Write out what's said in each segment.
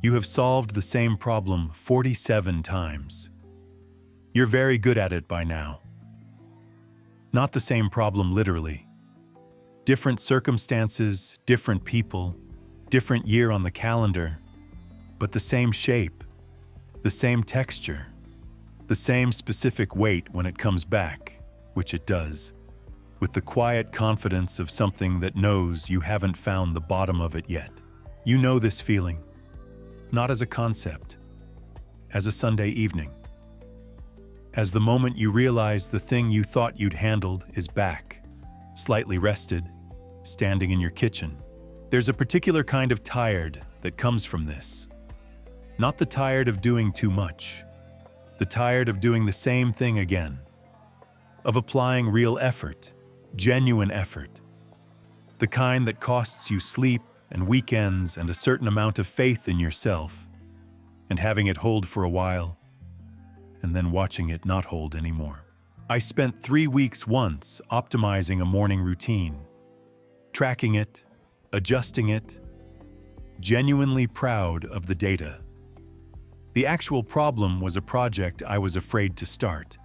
You have solved the same problem 47 times. You're very good at it by now. Not the same problem literally. Different circumstances, different people, different year on the calendar, but the same shape, the same texture, the same specific weight when it comes back, which it does, with the quiet confidence of something that knows you haven't found the bottom of it yet. You know this feeling, not as a concept, as a Sunday evening. As the moment you realize the thing you thought you'd handled is back, slightly rested, standing in your kitchen. There's a particular kind of tired that comes from this. Not the tired of doing too much, the tired of doing the same thing again, of applying real effort, genuine effort, the kind that costs you sleep and weekends and a certain amount of faith in yourself, and having it hold for a while, and then watching it not hold anymore. I spent 3 weeks once optimizing a morning routine, tracking it, adjusting it, genuinely proud of the data. The actual problem was a project I was afraid to start.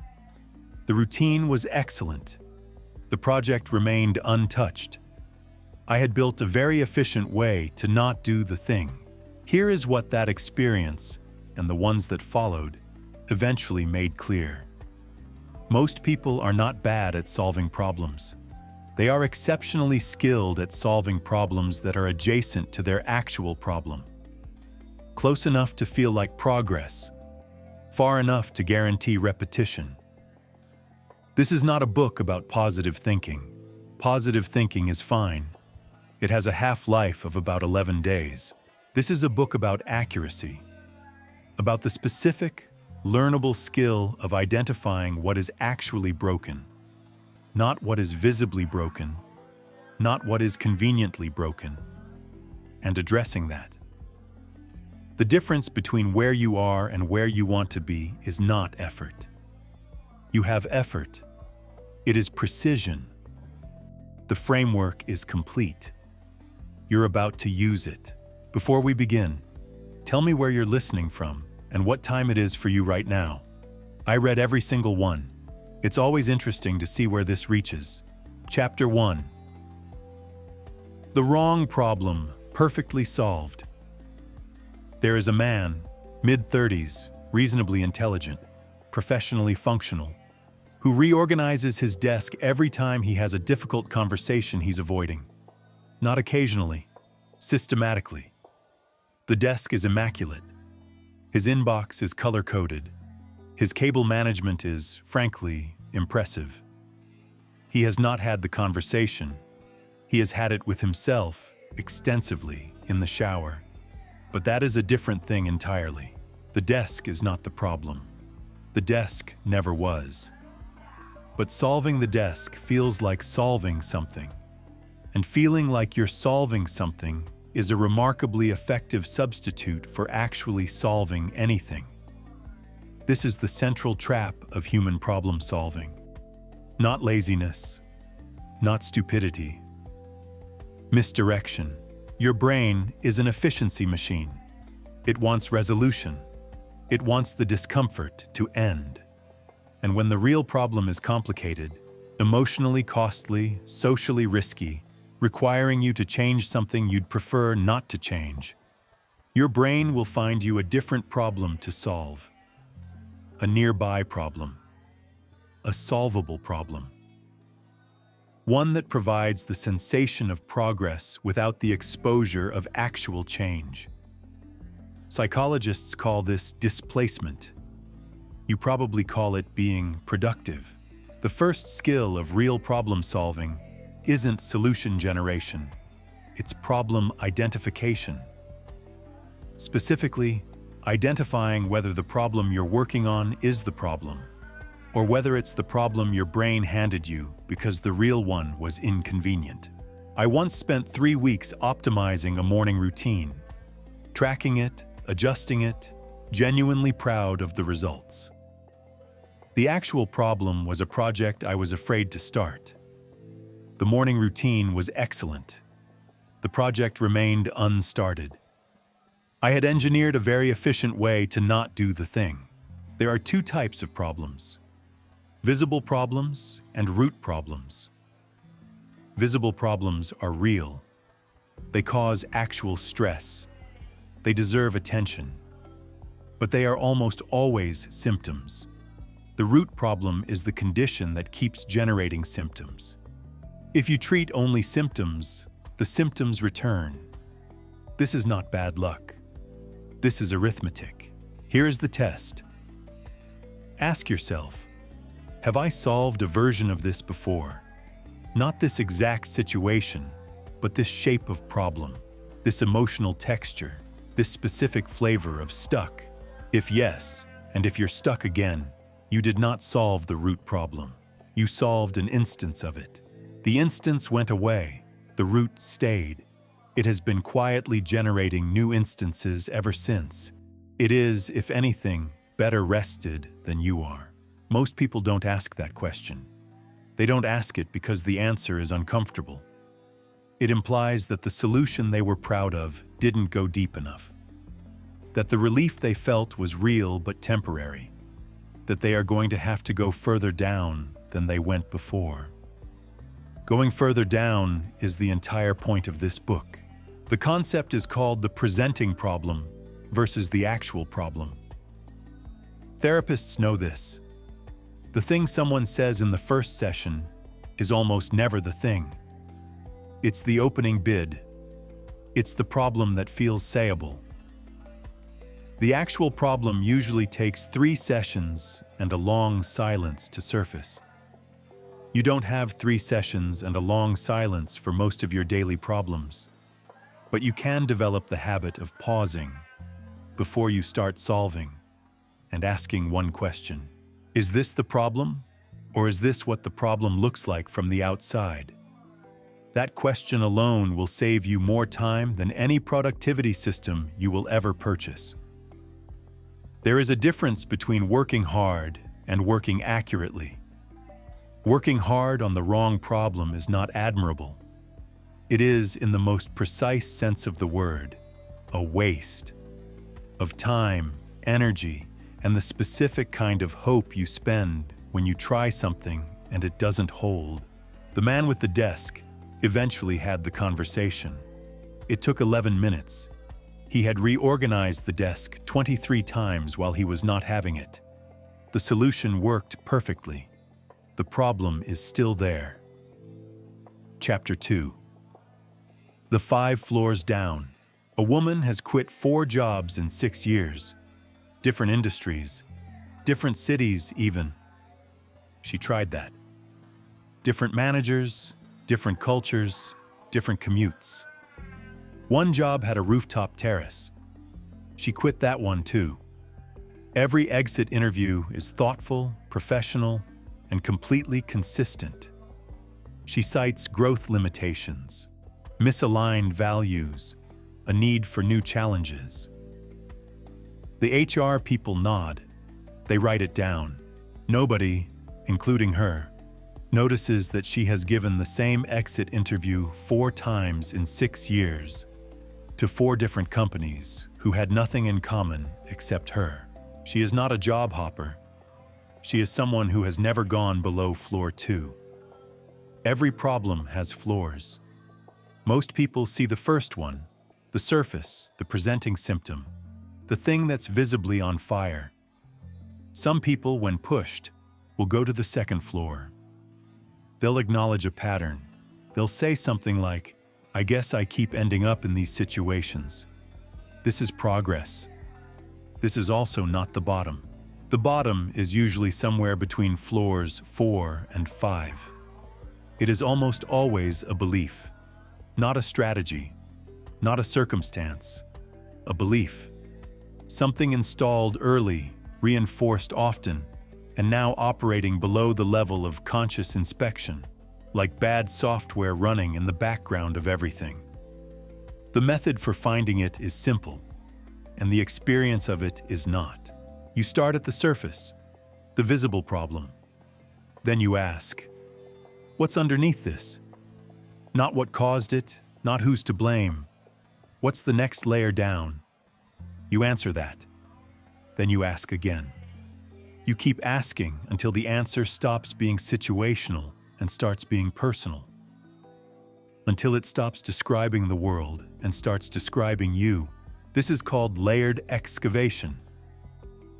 The routine was excellent. The project remained untouched. I had built a very efficient way to not do the thing. Here is what that experience, and the ones that followed, eventually made clear. Most people are not bad at solving problems. They are exceptionally skilled at solving problems that are adjacent to their actual problem. Close enough to feel like progress, far enough to guarantee repetition. This is not a book about positive thinking. Positive thinking is fine. It has a half-life of about 11 days. This is a book about accuracy, about the specific, learnable skill of identifying what is actually broken, not what is visibly broken, not what is conveniently broken, and addressing that. The difference between where you are and where you want to be is not effort. You have effort. It is precision. The framework is complete. You're about to use it. Before we begin, tell me where you're listening from and what time it is for you right now. I read every single one. It's always interesting to see where this reaches. Chapter 1. The wrong problem, perfectly solved. There is a man, mid-30s, reasonably intelligent, professionally functional, who reorganizes his desk every time he has a difficult conversation he's avoiding. Not occasionally, systematically. The desk is immaculate. His inbox is color-coded. His cable management is, frankly, impressive. He has not had the conversation. He has had it with himself, extensively, in the shower. But that is a different thing entirely. The desk is not the problem. The desk never was. But solving the desk feels like solving something. And feeling like you're solving something is a remarkably effective substitute for actually solving anything. This is the central trap of human problem solving. Not laziness, not stupidity. Misdirection. Your brain is an efficiency machine. It wants resolution. It wants the discomfort to end. And when the real problem is complicated, emotionally costly, socially risky, requiring you to change something you'd prefer not to change, your brain will find you a different problem to solve. A nearby problem. A solvable problem. One that provides the sensation of progress without the exposure of actual change. Psychologists call this displacement. You probably call it being productive. The first skill of real problem solving isn't solution generation. It's problem identification. Specifically, identifying whether the problem you're working on is the problem, or whether it's the problem your brain handed you because the real one was inconvenient. I once spent 3 weeks optimizing a morning routine, tracking it, adjusting it, genuinely proud of the results. The actual problem was a project I was afraid to start. The morning routine was excellent. The project remained unstarted. I had engineered a very efficient way to not do the thing. There are two types of problems: visible problems and root problems. Visible problems are real. They cause actual stress. They deserve attention. But they are almost always symptoms. The root problem is the condition that keeps generating symptoms. If you treat only symptoms, the symptoms return. This is not bad luck. This is arithmetic. Here is the test. Ask yourself, have I solved a version of this before? Not this exact situation, but this shape of problem, this emotional texture, this specific flavor of stuck. If yes, and if you're stuck again, you did not solve the root problem. You solved an instance of it. The instance went away. The root stayed. It has been quietly generating new instances ever since. It is, if anything, better rested than you are. Most people don't ask that question. They don't ask it because the answer is uncomfortable. It implies that the solution they were proud of didn't go deep enough. That the relief they felt was real but temporary. That they are going to have to go further down than they went before. Going further down is the entire point of this book. The concept is called the presenting problem versus the actual problem. Therapists know this. The thing someone says in the first session is almost never the thing. It's the opening bid. It's the problem that feels sayable. The actual problem usually takes 3 sessions and a long silence to surface. You don't have 3 sessions and a long silence for most of your daily problems, but you can develop the habit of pausing before you start solving and asking one question. Is this the problem, or is this what the problem looks like from the outside? That question alone will save you more time than any productivity system you will ever purchase. There is a difference between working hard and working accurately. Working hard on the wrong problem is not admirable. It is, in the most precise sense of the word, a waste of time, energy, and the specific kind of hope you spend when you try something and it doesn't hold. The man with the desk eventually had the conversation. It took 11 minutes. He had reorganized the desk 23 times while he was not having it. The solution worked perfectly. The problem is still there. Chapter 2. The 5 floors down. A woman has quit 4 jobs in 6 years. Different industries, different cities even. She tried that. Different managers, different cultures, different commutes. One job had a rooftop terrace. She quit that one too. Every exit interview is thoughtful, professional, and completely consistent. She cites growth limitations, misaligned values, a need for new challenges. The HR people nod. They write it down. Nobody, including her, notices that she has given the same exit interview 4 times in 6 years to 4 different companies who had nothing in common except her. She is not a job hopper. She is someone who has never gone below floor 2. Every problem has floors. Most people see the first one, the surface, the presenting symptom, the thing that's visibly on fire. Some people, when pushed, will go to the second floor. They'll acknowledge a pattern. They'll say something like, "I guess I keep ending up in these situations." This is progress. This is also not the bottom. The bottom is usually somewhere between floors 4 and 5. It is almost always a belief, not a strategy, not a circumstance, a belief. Something installed early, reinforced often, and now operating below the level of conscious inspection, like bad software running in the background of everything. The method for finding it is simple, and the experience of it is not. You start at the surface, the visible problem. Then you ask, what's underneath this? Not what caused it, not who's to blame. What's the next layer down? You answer that. Then you ask again. You keep asking until the answer stops being situational and starts being personal. Until it stops describing the world and starts describing you. This is called layered excavation.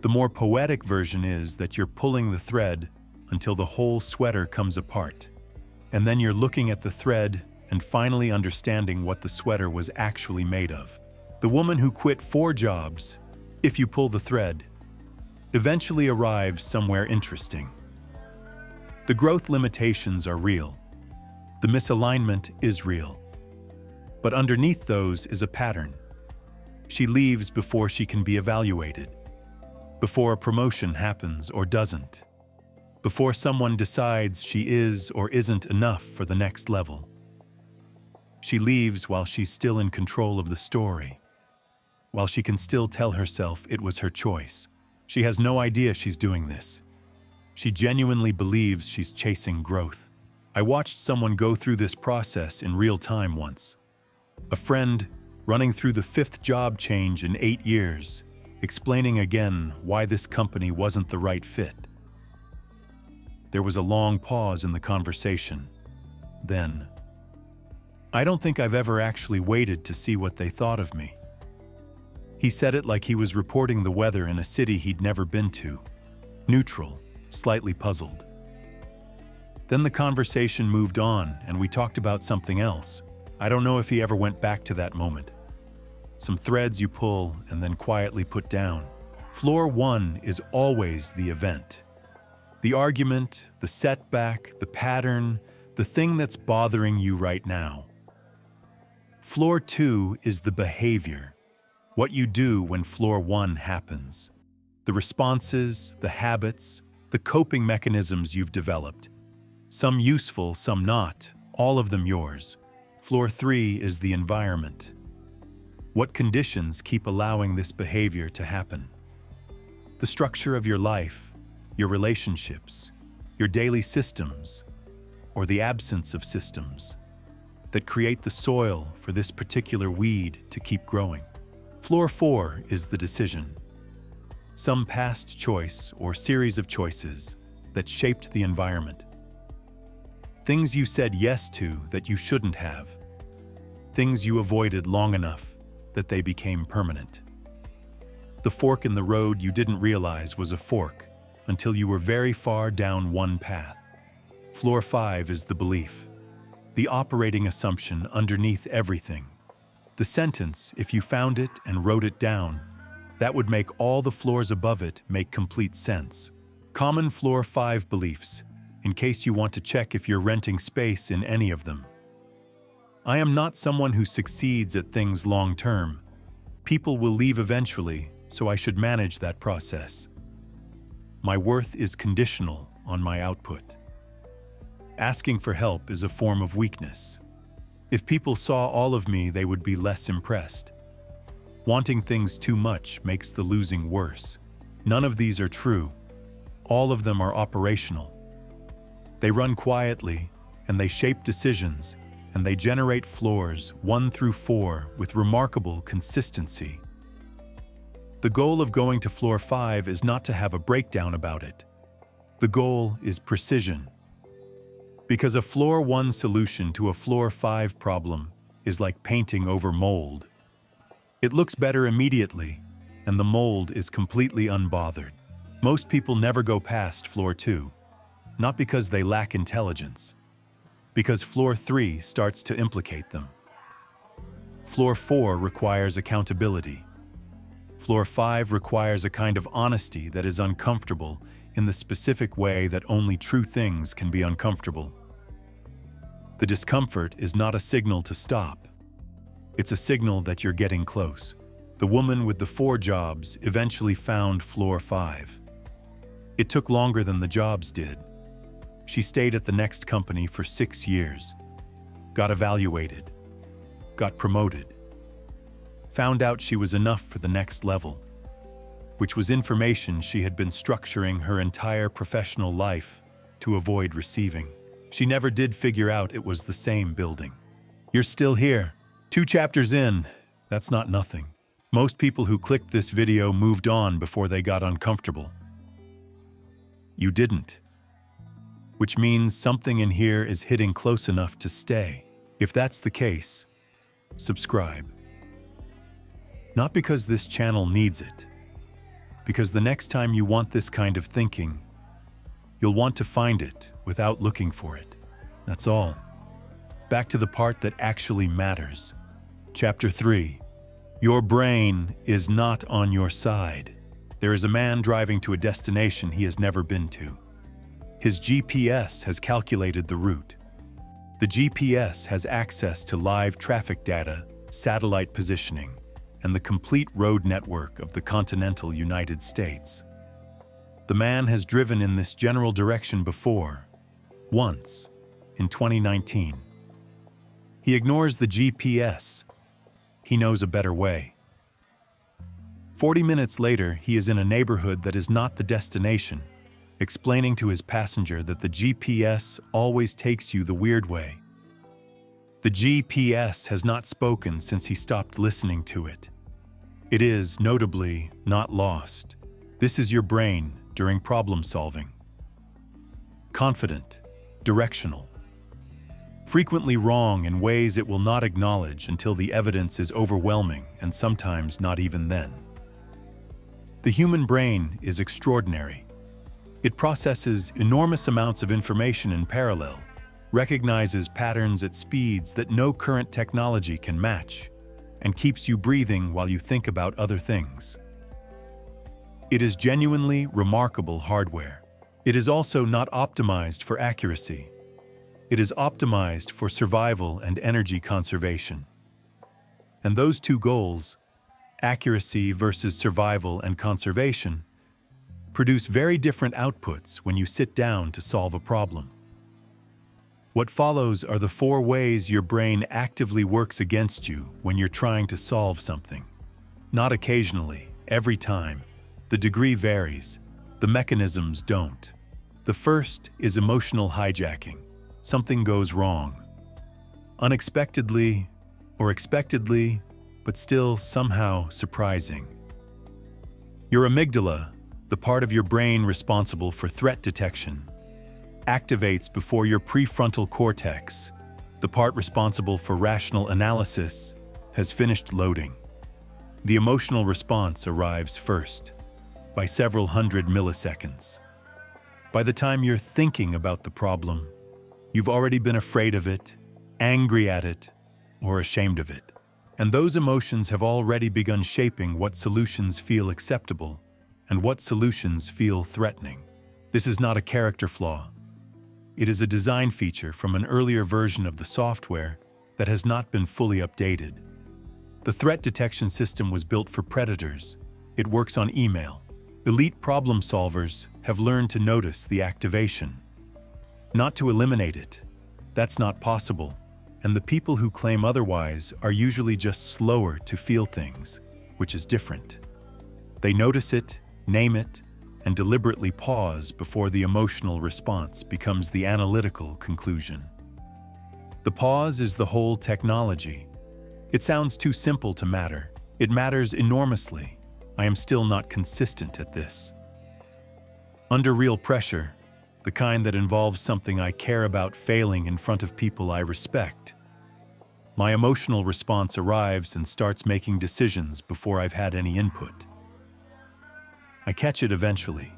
The more poetic version is that you're pulling the thread until the whole sweater comes apart. And then you're looking at the thread and finally understanding what the sweater was actually made of. The woman who quit 4 jobs, if you pull the thread, eventually arrives somewhere interesting. The growth limitations are real. The misalignment is real. But underneath those is a pattern. She leaves before she can be evaluated, before a promotion happens or doesn't, before someone decides she is or isn't enough for the next level. She leaves while she's still in control of the story, while she can still tell herself it was her choice. She has no idea she's doing this. She genuinely believes she's chasing growth. I watched someone go through this process in real time once. A friend running through the 5th job change in 8 years, explaining again why this company wasn't the right fit. There was a long pause in the conversation. Then, I don't think I've ever actually waited to see what they thought of me. He said it like he was reporting the weather in a city he'd never been to. Neutral, slightly puzzled. Then the conversation moved on and we talked about something else. I don't know if he ever went back to that moment. Some threads you pull and then quietly put down. Floor 1 is always the event. The argument, the setback, the pattern, the thing that's bothering you right now. Floor 2 is the behavior. What you do when floor 1 happens. The responses, the habits, the coping mechanisms you've developed. Some useful, some not, all of them yours. Floor 3 is the environment. What conditions keep allowing this behavior to happen? The structure of your life, your relationships, your daily systems, or the absence of systems that create the soil for this particular weed to keep growing. Floor 4 is the decision. Some past choice or series of choices that shaped the environment. Things you said yes to that you shouldn't have. Things you avoided long enough that they became permanent. The fork in the road you didn't realize was a fork until you were very far down one path. Floor 5 is the belief, the operating assumption underneath everything. The sentence, if you found it and wrote it down, that would make all the floors above it make complete sense. Common floor 5 beliefs, in case you want to check if you're renting space in any of them. I am not someone who succeeds at things long term. People will leave eventually, so I should manage that process. My worth is conditional on my output. Asking for help is a form of weakness. If people saw all of me, they would be less impressed. Wanting things too much makes the losing worse. None of these are true. All of them are operational. They run quietly, and they shape decisions, and they generate floors 1 through 4 with remarkable consistency. The goal of going to floor 5 is not to have a breakdown about it. The goal is precision. Because a floor 1 solution to a floor 5 problem is like painting over mold. It looks better immediately, and the mold is completely unbothered. Most people never go past floor 2, not because they lack intelligence, because floor 3 starts to implicate them. Floor 4 requires accountability. Floor 5 requires a kind of honesty that is uncomfortable in the specific way that only true things can be uncomfortable. The discomfort is not a signal to stop. It's a signal that you're getting close. The woman with the 4 jobs eventually found floor 5. It took longer than the jobs did. She stayed at the next company for 6 years, got evaluated, got promoted, found out she was enough for the next level, which was information she had been structuring her entire professional life to avoid receiving. She never did figure out it was the same building. You're still here. 2 chapters in, that's not nothing. Most people who clicked this video moved on before they got uncomfortable. You didn't. Which means something in here is hitting close enough to stay. If that's the case, subscribe. Not because this channel needs it, because the next time you want this kind of thinking, you'll want to find it without looking for it. That's all. Back to the part that actually matters. Chapter 3. Your brain is not on your side. There is a man driving to a destination he has never been to. His GPS has calculated the route. The GPS has access to live traffic data, satellite positioning, and the complete road network of the continental United States. The man has driven in this general direction before, once, in 2019. He ignores the GPS. He knows a better way. 40 minutes later, he is in a neighborhood that is not the destination, explaining to his passenger that the GPS always takes you the weird way. The GPS has not spoken since he stopped listening to it. It is, notably, not lost. This is your brain during problem solving. Confident, directional. Frequently wrong in ways it will not acknowledge until the evidence is overwhelming, and sometimes not even then. The human brain is extraordinary. It processes enormous amounts of information in parallel, recognizes patterns at speeds that no current technology can match, and keeps you breathing while you think about other things. It is genuinely remarkable hardware. It is also not optimized for accuracy. It is optimized for survival and energy conservation. And those two goals, accuracy versus survival and conservation, produce very different outputs when you sit down to solve a problem. What follows are the 4 ways your brain actively works against you when you're trying to solve something. Not occasionally, every time. The degree varies. The mechanisms don't. The first is emotional hijacking. Something goes wrong. Unexpectedly or expectedly, but still somehow surprising. Your amygdala, the part of your brain responsible for threat detection, activates before your prefrontal cortex, the part responsible for rational analysis, has finished loading. The emotional response arrives first, by several hundred milliseconds. By the time you're thinking about the problem, you've already been afraid of it, angry at it, or ashamed of it. And those emotions have already begun shaping what solutions feel acceptable and what solutions feel threatening. This is not a character flaw. It is a design feature from an earlier version of the software that has not been fully updated. The threat detection system was built for predators. It works on email. Elite problem solvers have learned to notice the activation, not to eliminate it. That's not possible. And the people who claim otherwise are usually just slower to feel things, which is different. They notice it, name it, and deliberately pause before the emotional response becomes the analytical conclusion. The pause is the whole technology. It sounds too simple to matter. It matters enormously. I am still not consistent at this. Under real pressure, the kind that involves something I care about failing in front of people I respect, my emotional response arrives and starts making decisions before I've had any input. I catch it eventually.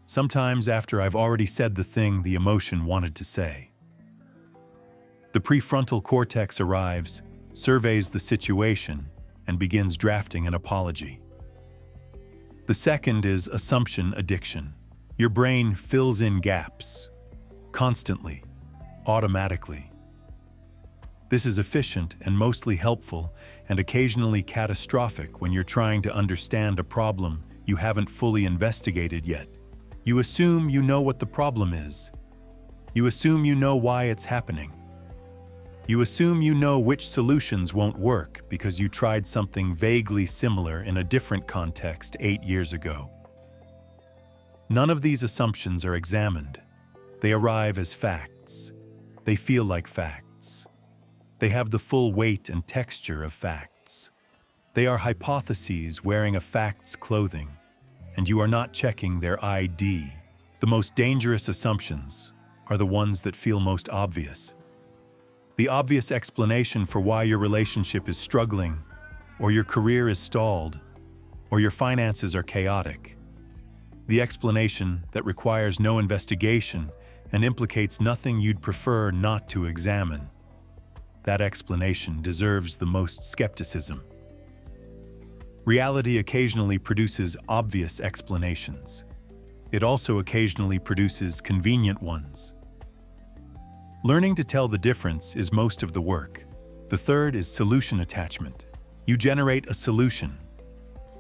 Sometimes after I've already said the thing the emotion wanted to say. The prefrontal cortex arrives, surveys the situation, and begins drafting an apology. The second is assumption addiction. Your brain fills in gaps, constantly, automatically. This is efficient and mostly helpful, and occasionally catastrophic when you're trying to understand a problem you haven't fully investigated yet. You assume you know what the problem is. You assume you know why it's happening. You assume you know which solutions won't work because you tried something vaguely similar in a different context 8 years ago. None of these assumptions are examined. They arrive as facts. They feel like facts. They have the full weight and texture of facts. They are hypotheses wearing a fact's clothing, and you are not checking their ID. The most dangerous assumptions are the ones that feel most obvious. The obvious explanation for why your relationship is struggling, or your career is stalled, or your finances are chaotic. The explanation that requires no investigation and implicates nothing you'd prefer not to examine. That explanation deserves the most skepticism. Reality occasionally produces obvious explanations. It also occasionally produces convenient ones. Learning to tell the difference is most of the work. The third is solution attachment. You generate a solution.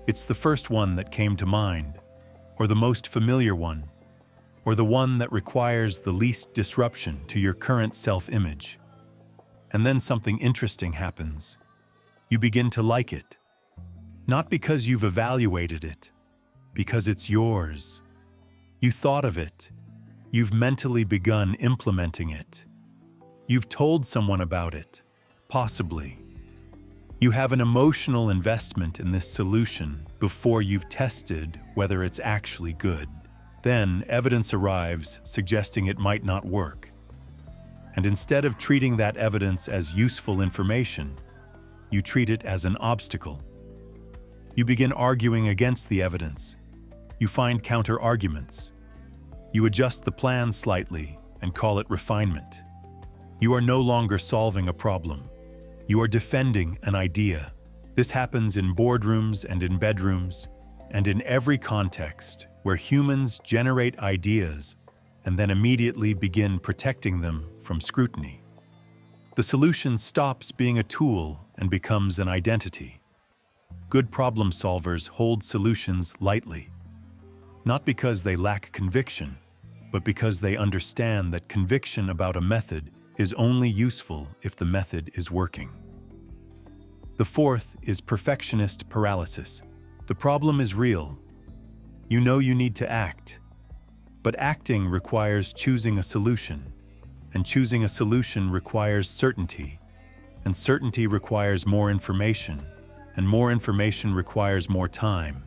It's the first one that came to mind, or the most familiar one, or the one that requires the least disruption to your current self-image. And then something interesting happens. You begin to like it. Not because you've evaluated it, because it's yours. You thought of it. You've mentally begun implementing it. You've told someone about it, possibly. You have an emotional investment in this solution before you've tested whether it's actually good. Then evidence arrives suggesting it might not work. And instead of treating that evidence as useful information, you treat it as an obstacle. You begin arguing against the evidence. You find counter-arguments. You adjust the plan slightly and call it refinement. You are no longer solving a problem. You are defending an idea. This happens in boardrooms and in bedrooms, and in every context where humans generate ideas and then immediately begin protecting them from scrutiny. The solution stops being a tool and becomes an identity. Good problem solvers hold solutions lightly, not because they lack conviction, but because they understand that conviction about a method is only useful if the method is working. The fourth is perfectionist paralysis. The problem is real. You know you need to act, but acting requires choosing a solution, and choosing a solution requires certainty, and certainty requires more information, and more information requires more time,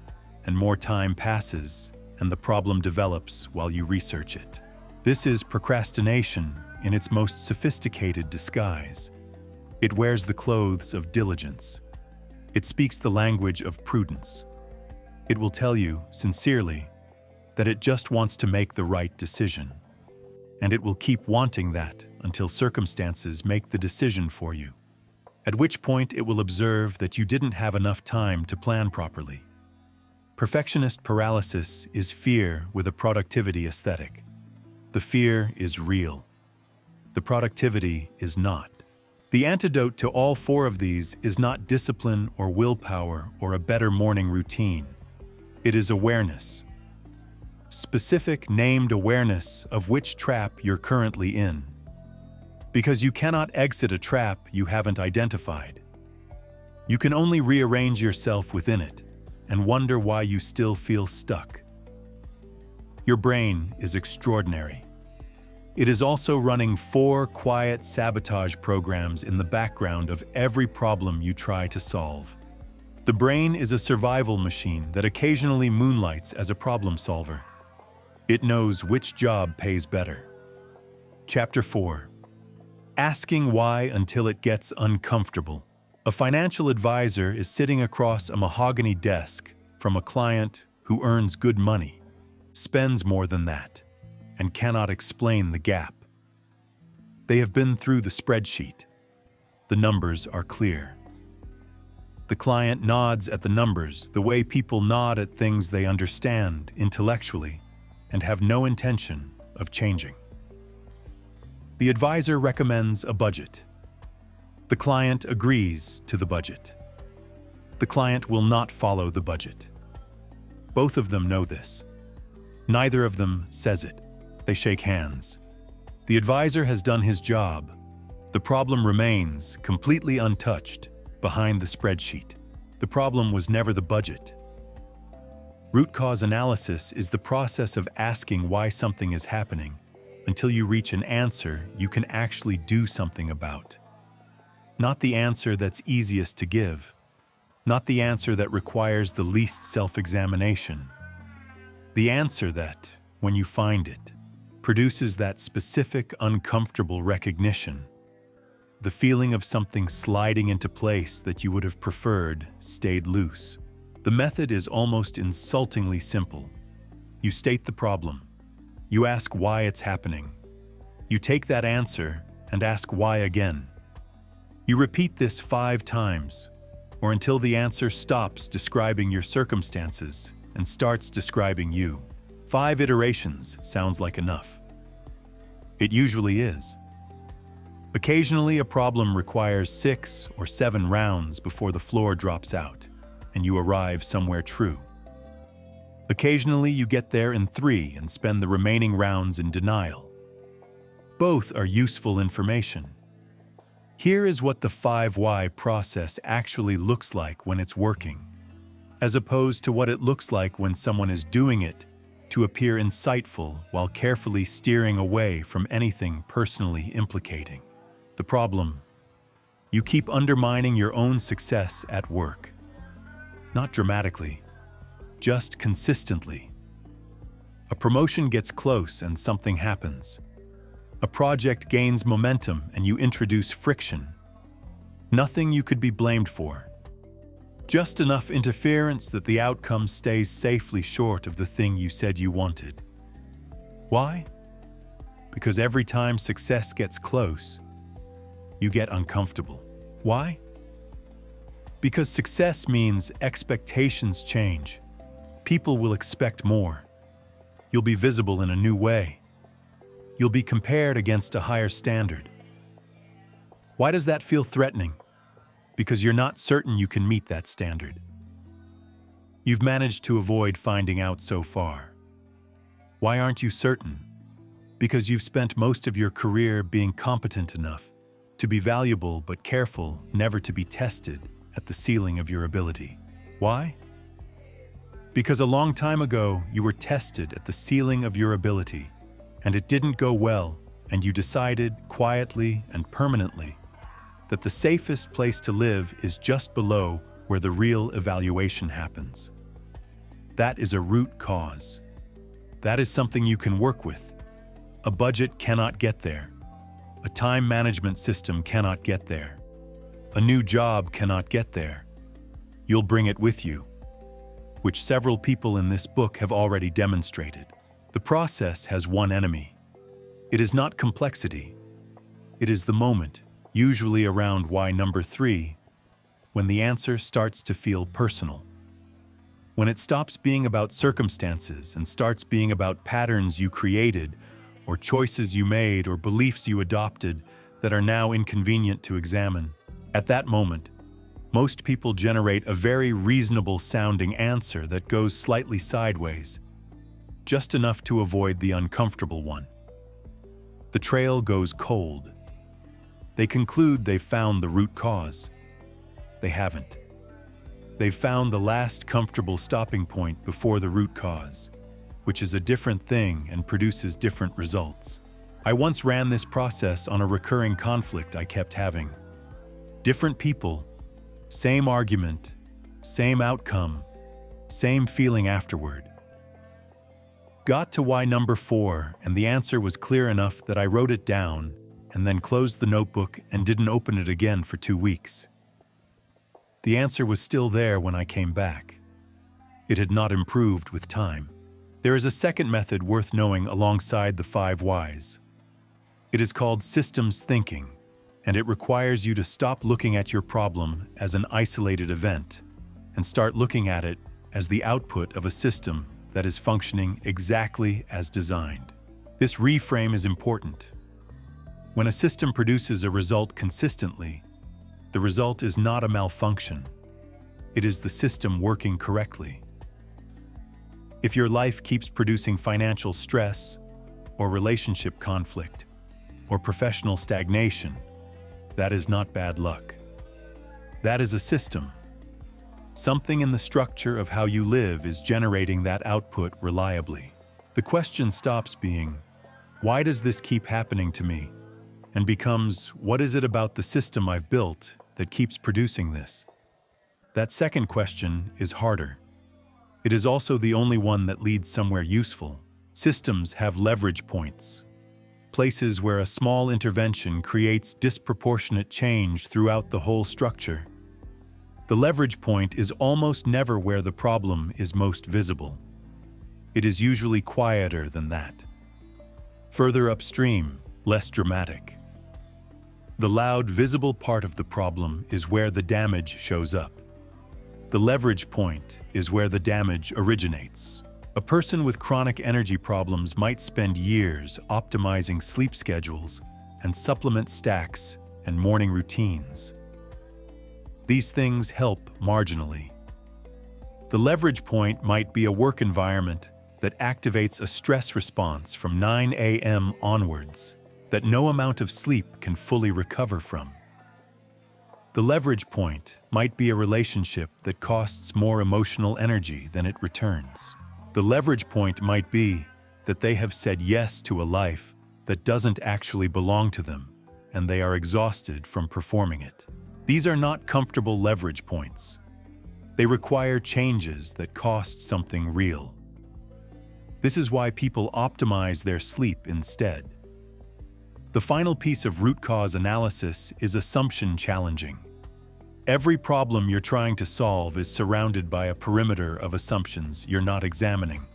and more time passes, and the problem develops while you research it. This is procrastination in its most sophisticated disguise. It wears the clothes of diligence. It speaks the language of prudence. It will tell you, sincerely, that it just wants to make the right decision. And it will keep wanting that until circumstances make the decision for you. At which point it will observe that you didn't have enough time to plan properly. Perfectionist paralysis is fear with a productivity aesthetic. The fear is real. The productivity is not. The antidote to all four of these is not discipline or willpower or a better morning routine. It is awareness. Specific, named awareness of which trap you're currently in. Because you cannot exit a trap you haven't identified. You can only rearrange yourself within it and wonder why you still feel stuck. Your brain is extraordinary. It is also running 4 quiet sabotage programs in the background of every problem you try to solve. The brain is a survival machine that occasionally moonlights as a problem solver. It knows which job pays better. Chapter 4. Asking why until it gets uncomfortable. A financial advisor is sitting across a mahogany desk from a client who earns good money, spends more than that, and cannot explain the gap. They have been through the spreadsheet. The numbers are clear. The client nods at the numbers the way people nod at things they understand intellectually and have no intention of changing. The advisor recommends a budget. The client agrees to the budget. The client will not follow the budget. Both of them know this. Neither of them says it. They shake hands. The advisor has done his job. The problem remains, completely untouched, behind the spreadsheet. The problem was never the budget. Root cause analysis is the process of asking why something is happening until you reach an answer you can actually do something about. Not the answer that's easiest to give, not the answer that requires the least self-examination. The answer that, when you find it, produces that specific, uncomfortable recognition. The feeling of something sliding into place that you would have preferred stayed loose. The method is almost insultingly simple. You state the problem. You ask why it's happening. You take that answer and ask why again. You repeat this 5 times, or until the answer stops describing your circumstances and starts describing you. 5 iterations sounds like enough. It usually is. Occasionally, a problem requires 6 or 7 rounds before the floor drops out and you arrive somewhere true. Occasionally, you get there in 3 and spend the remaining rounds in denial. Both are useful information. Here is what the 5 why process actually looks like when it's working, as opposed to what it looks like when someone is doing it to appear insightful while carefully steering away from anything personally implicating. The problem: you keep undermining your own success at work. Not dramatically, just consistently. A promotion gets close and something happens. A project gains momentum and you introduce friction. Nothing you could be blamed for. Just enough interference that the outcome stays safely short of the thing you said you wanted. Why? Because every time success gets close, you get uncomfortable. Why? Because success means expectations change. People will expect more. You'll be visible in a new way. You'll be compared against a higher standard. Why does that feel threatening? Because you're not certain you can meet that standard. You've managed to avoid finding out so far. Why aren't you certain? Because you've spent most of your career being competent enough to be valuable but careful never to be tested at the ceiling of your ability. Why? Because a long time ago you were tested at the ceiling of your ability, and it didn't go well, and you decided quietly and permanently that the safest place to live is just below where the real evaluation happens. That is a root cause. That is something you can work with. A budget cannot get there. A time management system cannot get there. A new job cannot get there. You'll bring it with you, which several people in this book have already demonstrated. The process has one enemy. It is not complexity. It is the moment, usually around why number 3, when the answer starts to feel personal. When it stops being about circumstances and starts being about patterns you created, or choices you made, or beliefs you adopted that are now inconvenient to examine. At that moment, most people generate a very reasonable-sounding answer that goes slightly sideways, just enough to avoid the uncomfortable one. The trail goes cold. They conclude they've found the root cause. They haven't. They've found the last comfortable stopping point before the root cause, which is a different thing and produces different results. I once ran this process on a recurring conflict I kept having. Different people, same argument, same outcome, same feeling afterward. Got to why number 4, and the answer was clear enough that I wrote it down and then closed the notebook and didn't open it again for 2 weeks. The answer was still there when I came back. It had not improved with time. There is a second method worth knowing alongside the 5 whys. It is called systems thinking, and it requires you to stop looking at your problem as an isolated event and start looking at it as the output of a system that is functioning exactly as designed. This reframe is important. When a system produces a result consistently, the result is not a malfunction. It is the system working correctly. If your life keeps producing financial stress, or relationship conflict, or professional stagnation, that is not bad luck. That is a system. Something in the structure of how you live is generating that output reliably. The question stops being, why does this keep happening to me? And becomes, what is it about the system I've built that keeps producing this? That second question is harder. It is also the only one that leads somewhere useful. Systems have leverage points, places where a small intervention creates disproportionate change throughout the whole structure. The leverage point is almost never where the problem is most visible. It is usually quieter than that. Further upstream, less dramatic. The loud, visible part of the problem is where the damage shows up. The leverage point is where the damage originates. A person with chronic energy problems might spend years optimizing sleep schedules and supplement stacks and morning routines. These things help marginally. The leverage point might be a work environment that activates a stress response from 9 a.m. onwards that no amount of sleep can fully recover from. The leverage point might be a relationship that costs more emotional energy than it returns. The leverage point might be that they have said yes to a life that doesn't actually belong to them, and they are exhausted from performing it. These are not comfortable leverage points. They require changes that cost something real. This is why people optimize their sleep instead. The final piece of root cause analysis is assumption challenging. Every problem you're trying to solve is surrounded by a perimeter of assumptions you're not examining.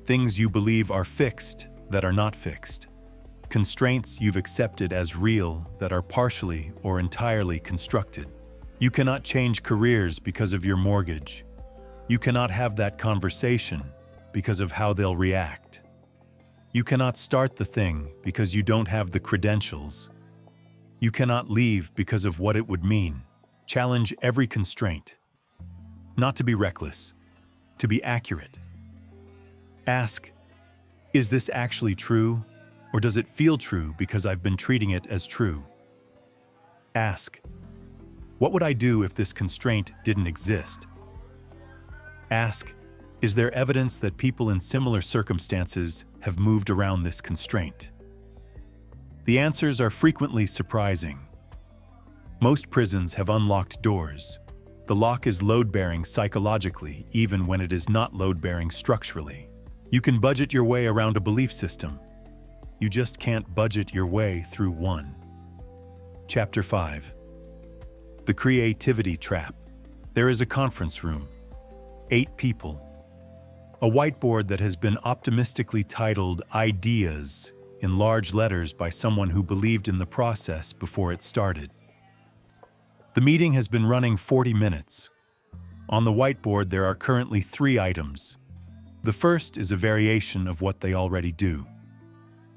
Things you believe are fixed that are not fixed. Constraints you've accepted as real that are partially or entirely constructed. You cannot change careers because of your mortgage. You cannot have that conversation because of how they'll react. You cannot start the thing because you don't have the credentials. You cannot leave because of what it would mean. Challenge every constraint. Not to be reckless, to be accurate. Ask, is this actually true, or does it feel true because I've been treating it as true? Ask, what would I do if this constraint didn't exist? Ask, is there evidence that people in similar circumstances have moved around this constraint? The answers are frequently surprising. Most prisons have unlocked doors. The lock is load-bearing psychologically, even when it is not load-bearing structurally. You can budget your way around a belief system. You just can't budget your way through one. Chapter 5. The Creativity Trap. There is a conference room. 8 people. A whiteboard that has been optimistically titled "Ideas" in large letters by someone who believed in the process before it started. The meeting has been running 40 minutes. On the whiteboard there are currently 3 items. The first is a variation of what they already do.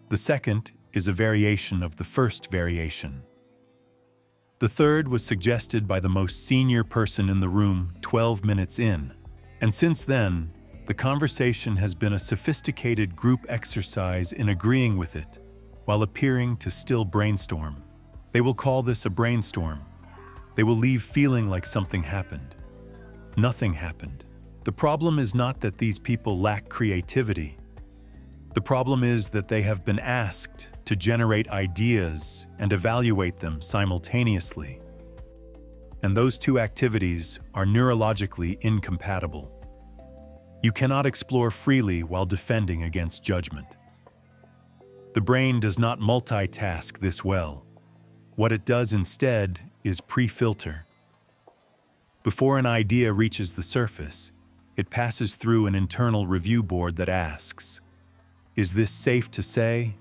The second is a variation of the first variation. The third was suggested by the most senior person in the room 12 minutes in, and since then, the conversation has been a sophisticated group exercise in agreeing with it, while appearing to still brainstorm. They will call this a brainstorm. They will leave feeling like something happened. Nothing happened. The problem is not that these people lack creativity. The problem is that they have been asked to generate ideas and evaluate them simultaneously. And those 2 activities are neurologically incompatible. You cannot explore freely while defending against judgment. The brain does not multitask this well. What it does instead is pre-filter. Before an idea reaches the surface, it passes through an internal review board that asks, is this safe to say?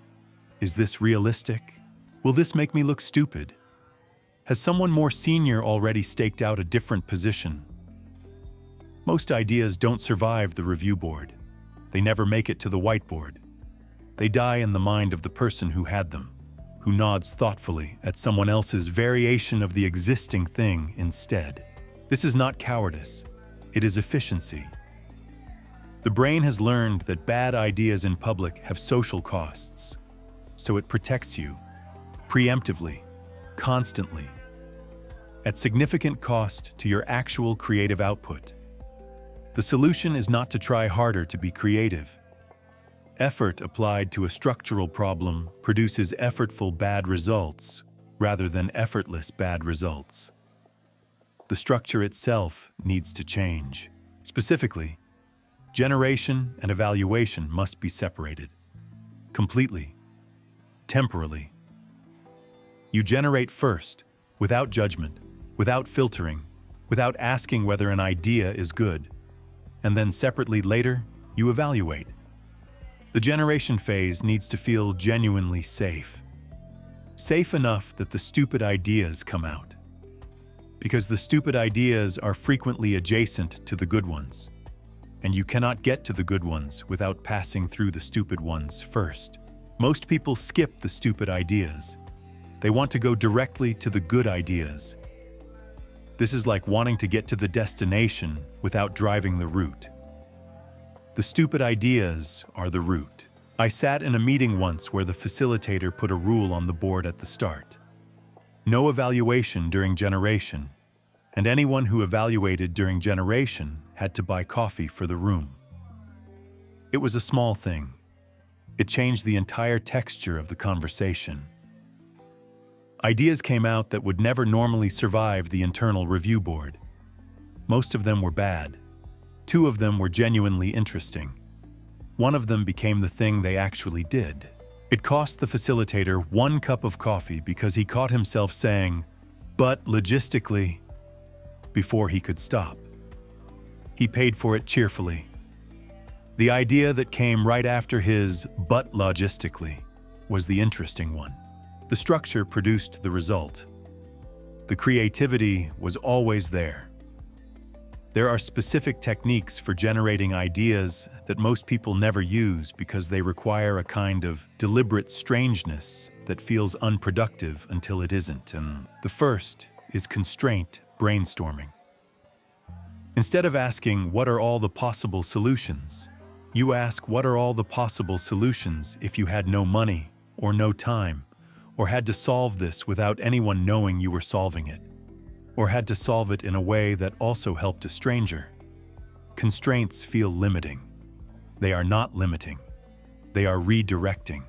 Is this realistic? Will this make me look stupid? Has someone more senior already staked out a different position? Most ideas don't survive the review board. They never make it to the whiteboard. They die in the mind of the person who had them, who nods thoughtfully at someone else's variation of the existing thing instead. This is not cowardice. It is efficiency. The brain has learned that bad ideas in public have social costs, so it protects you, preemptively, constantly, at significant cost to your actual creative output. The solution is not to try harder to be creative. Effort applied to a structural problem produces effortful bad results rather than effortless bad results. The structure itself needs to change. Specifically, generation and evaluation must be separated. Completely. Temporally. You generate first, without judgment, without filtering, without asking whether an idea is good, and then separately later, you evaluate. The generation phase needs to feel genuinely safe. Safe enough that the stupid ideas come out. Because the stupid ideas are frequently adjacent to the good ones, and you cannot get to the good ones without passing through the stupid ones first. Most people skip the stupid ideas. They want to go directly to the good ideas. This is like wanting to get to the destination without driving the route. The stupid ideas are the route. I sat in a meeting once where the facilitator put a rule on the board at the start. No evaluation during generation, and anyone who evaluated during generation had to buy coffee for the room. It was a small thing. It changed the entire texture of the conversation. Ideas came out that would never normally survive the internal review board. Most of them were bad. 2 of them were genuinely interesting. 1 of them became the thing they actually did. It cost the facilitator 1 cup of coffee because he caught himself saying, "But logistically," before he could stop. He paid for it cheerfully. The idea that came right after his "but logistically" was the interesting one. The structure produced the result. The creativity was always there. There are specific techniques for generating ideas that most people never use because they require a kind of deliberate strangeness that feels unproductive until it isn't. And the first is constraint brainstorming. Instead of asking, "What are all the possible solutions?" you ask, "What are all the possible solutions if you had no money or no time, or had to solve this without anyone knowing you were solving it, or had to solve it in a way that also helped a stranger?" Constraints feel limiting. They are not limiting. They are redirecting.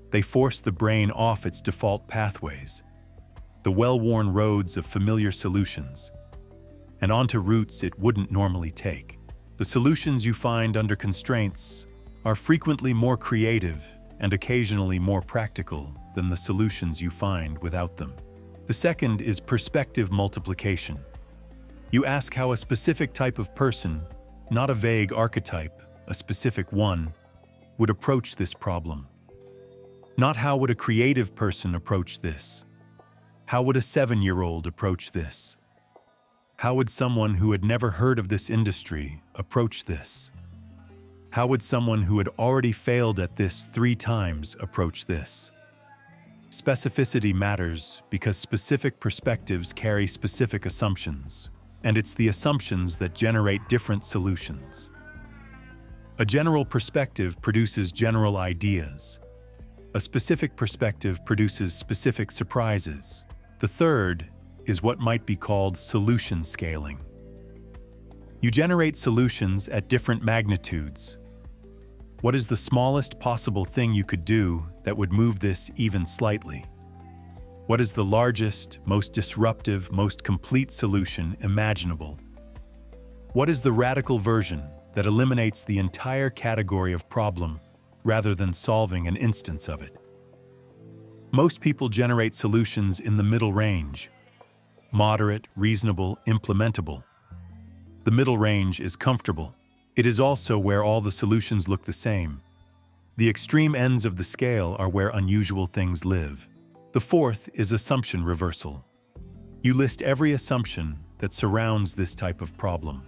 They force the brain off its default pathways, the well-worn roads of familiar solutions, and onto routes it wouldn't normally take. The solutions you find under constraints are frequently more creative and occasionally more practical than the solutions you find without them. The second is perspective multiplication. You ask how a specific type of person, not a vague archetype, a specific one, would approach this problem. Not how would a creative person approach this? How would a 7-year-old approach this? How would someone who had never heard of this industry approach this? How would someone who had already failed at this 3 times approach this? Specificity matters because specific perspectives carry specific assumptions, and it's the assumptions that generate different solutions. A general perspective produces general ideas. A specific perspective produces specific surprises. The third is what might be called solution scaling. You generate solutions at different magnitudes. What is the smallest possible thing you could do that would move this even slightly? What is the largest, most disruptive, most complete solution imaginable? What is the radical version that eliminates the entire category of problem rather than solving an instance of it? Most people generate solutions in the middle range: moderate, reasonable, implementable. The middle range is comfortable. It is also where all the solutions look the same. The extreme ends of the scale are where unusual things live. The fourth is assumption reversal. You list every assumption that surrounds this type of problem.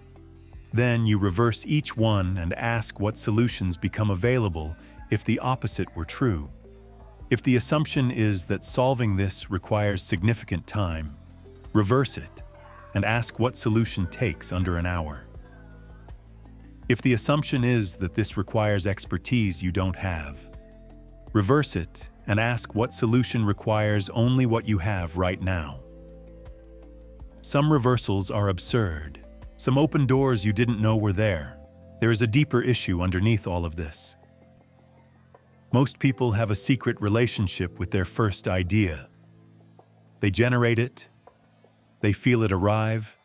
Then you reverse each one and ask what solutions become available if the opposite were true. If the assumption is that solving this requires significant time, reverse it and ask what solution takes under an hour. If the assumption is that this requires expertise you don't have, reverse it and ask what solution requires only what you have right now. Some reversals are absurd. Some open doors you didn't know were there. There is a deeper issue underneath all of this. Most people have a secret relationship with their first idea. They generate it, They feel it arrive,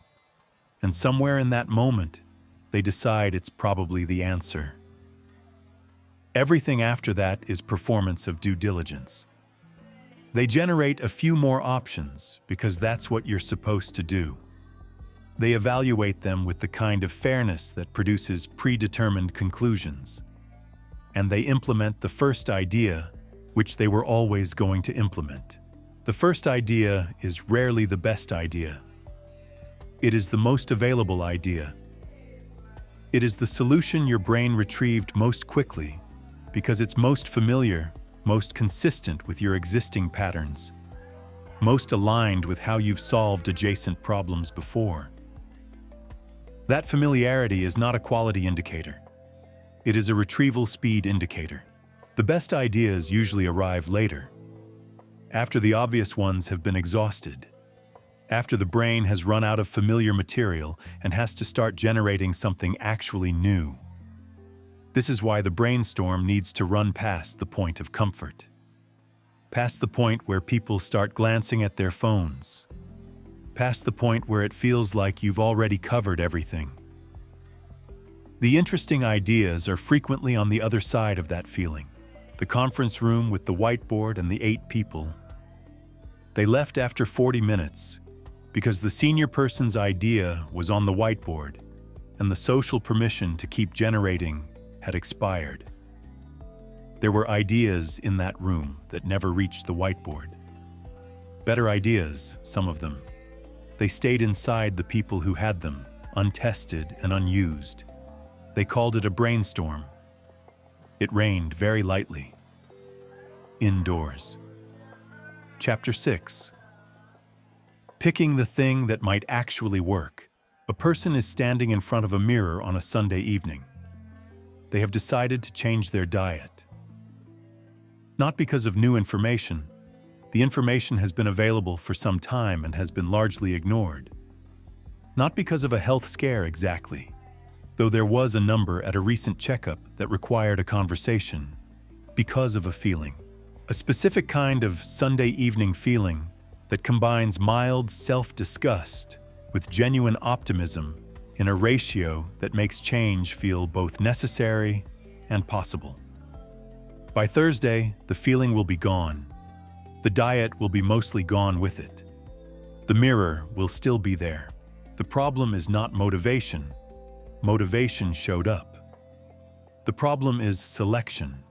and somewhere in that moment, they decide it's probably the answer. Everything after that is performance of due diligence. They generate a few more options because that's what you're supposed to do. They evaluate them with the kind of fairness that produces predetermined conclusions. And they implement the first idea, which they were always going to implement. The first idea is rarely the best idea. It is the most available idea. It is the solution your brain retrieved most quickly because it's most familiar, most consistent with your existing patterns, most aligned with how you've solved adjacent problems before. That familiarity is not a quality indicator. It is a retrieval speed indicator. The best ideas usually arrive later, after the obvious ones have been exhausted, after the brain has run out of familiar material and has to start generating something actually new. This is why the brainstorm needs to run past the point of comfort, past the point where people start glancing at their phones, past the point where it feels like you've already covered everything. The interesting ideas are frequently on the other side of that feeling. The conference room with the whiteboard and the 8 people. They left after 40 minutes because the senior person's idea was on the whiteboard and the social permission to keep generating had expired. There were ideas in that room that never reached the whiteboard. Better ideas, some of them. They stayed inside the people who had them, untested and unused. They called it a brainstorm. It rained very lightly. Indoors. Chapter 6. Picking the thing that might actually work. A person is standing in front of a mirror on a Sunday evening. They have decided to change their diet. Not because of new information. The information has been available for some time and has been largely ignored. Not because of a health scare exactly, though there was a number at a recent checkup that required a conversation. Because of a feeling. A specific kind of Sunday evening feeling that combines mild self-disgust with genuine optimism in a ratio that makes change feel both necessary and possible. By Thursday, the feeling will be gone. The diet will be mostly gone with it. The mirror will still be there. The problem is not motivation. Motivation showed up. The problem is selection.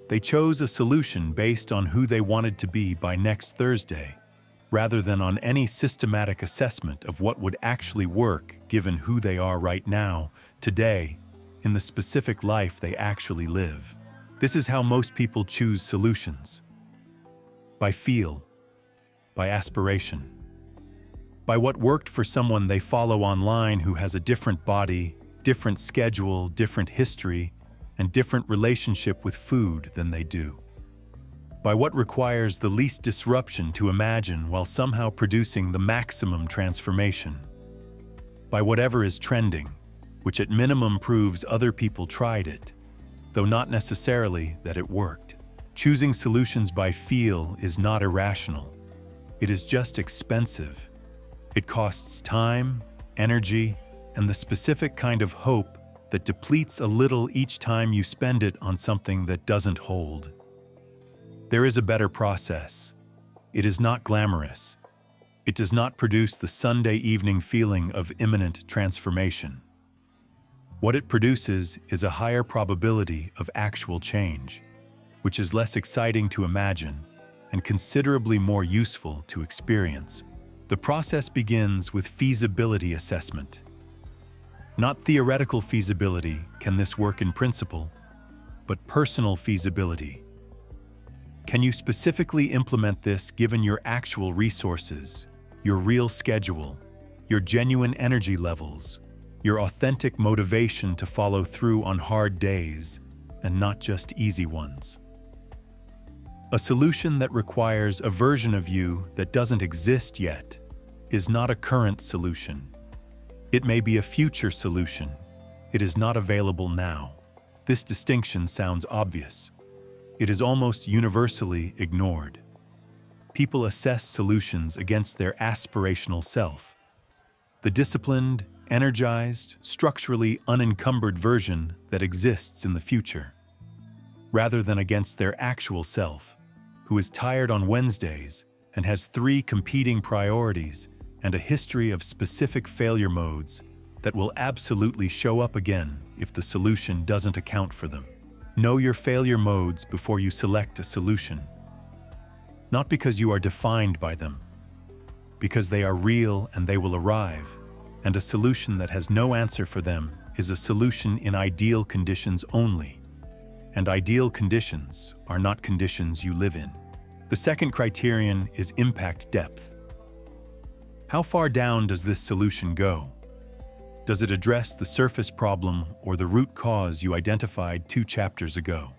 They chose a solution based on who they wanted to be by next Thursday, rather than on any systematic assessment of what would actually work given who they are right now, today, in the specific life they actually live. This is how most people choose solutions. By feel, by aspiration, by what worked for someone they follow online who has a different body, different schedule, different history, and different relationship with food than they do. By what requires the least disruption to imagine while somehow producing the maximum transformation. By whatever is trending, which at minimum proves other people tried it, though not necessarily that it worked. Choosing solutions by feel is not irrational. It is just expensive. It costs time, energy, and the specific kind of hope that depletes a little each time you spend it on something that doesn't hold. There is a better process. It is not glamorous. It does not produce the Sunday evening feeling of imminent transformation. What it produces is a higher probability of actual change, which is less exciting to imagine and considerably more useful to experience. The process begins with feasibility assessment. Not theoretical feasibility, can this work in principle, but personal feasibility. Can you specifically implement this given your actual resources, your real schedule, your genuine energy levels, your authentic motivation to follow through on hard days and not just easy ones? A solution that requires a version of you that doesn't exist yet is not a current solution. It may be a future solution. It is not available now. This distinction sounds obvious. It is almost universally ignored. people assess solutions against their aspirational self, the disciplined, energized, structurally unencumbered version that exists in the future, rather than against their actual self, who is tired on Wednesdays and has 3 competing priorities and a history of specific failure modes that will absolutely show up again if the solution doesn't account for them. Know your failure modes before you select a solution. Not because you are defined by them, because they are real and they will arrive, and a solution that has no answer for them is a solution in ideal conditions only. And ideal conditions are not conditions you live in. The second criterion is impact depth. How far down does this solution go? Does it address the surface problem or the root cause you identified 2 chapters ago?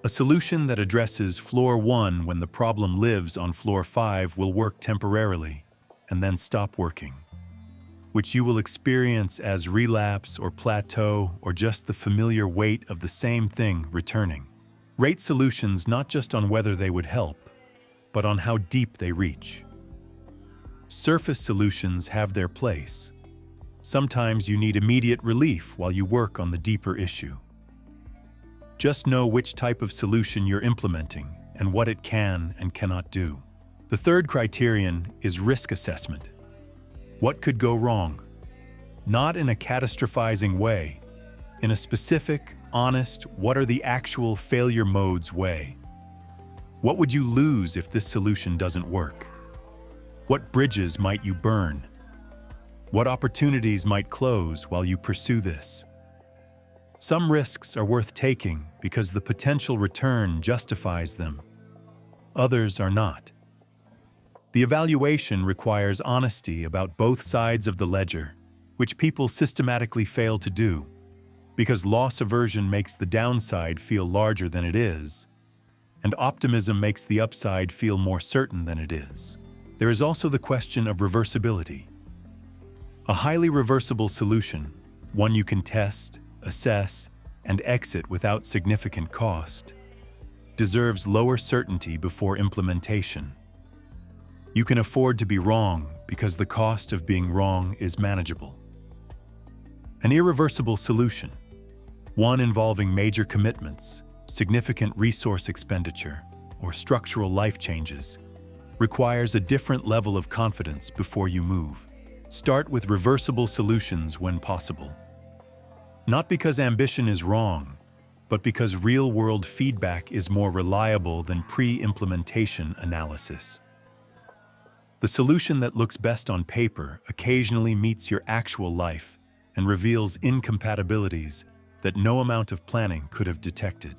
A solution that addresses floor 1 when the problem lives on floor 5 will work temporarily and then stop working, which you will experience as relapse or plateau or just the familiar weight of the same thing returning. Rate solutions not just on whether they would help, but on how deep they reach. Surface solutions have their place. Sometimes you need immediate relief while you work on the deeper issue. Just know which type of solution you're implementing and what it can and cannot do. The third criterion is risk assessment. What could go wrong? Not in a catastrophizing way, in a specific, honest, what are the actual failure modes way. What would you lose if this solution doesn't work? What bridges might you burn? What opportunities might close while you pursue this? Some risks are worth taking because the potential return justifies them. Others are not. The evaluation requires honesty about both sides of the ledger, which people systematically fail to do, because loss aversion makes the downside feel larger than it is, and optimism makes the upside feel more certain than it is. There is also the question of reversibility. A highly reversible solution, one you can test, assess, and exit without significant cost, deserves lower certainty before implementation. You can afford to be wrong because the cost of being wrong is manageable. An irreversible solution, one involving major commitments, significant resource expenditure, or structural life changes, requires a different level of confidence before you move. Start with reversible solutions when possible. Not because ambition is wrong, but because real-world feedback is more reliable than pre-implementation analysis. The solution that looks best on paper occasionally meets your actual life and reveals incompatibilities that no amount of planning could have detected.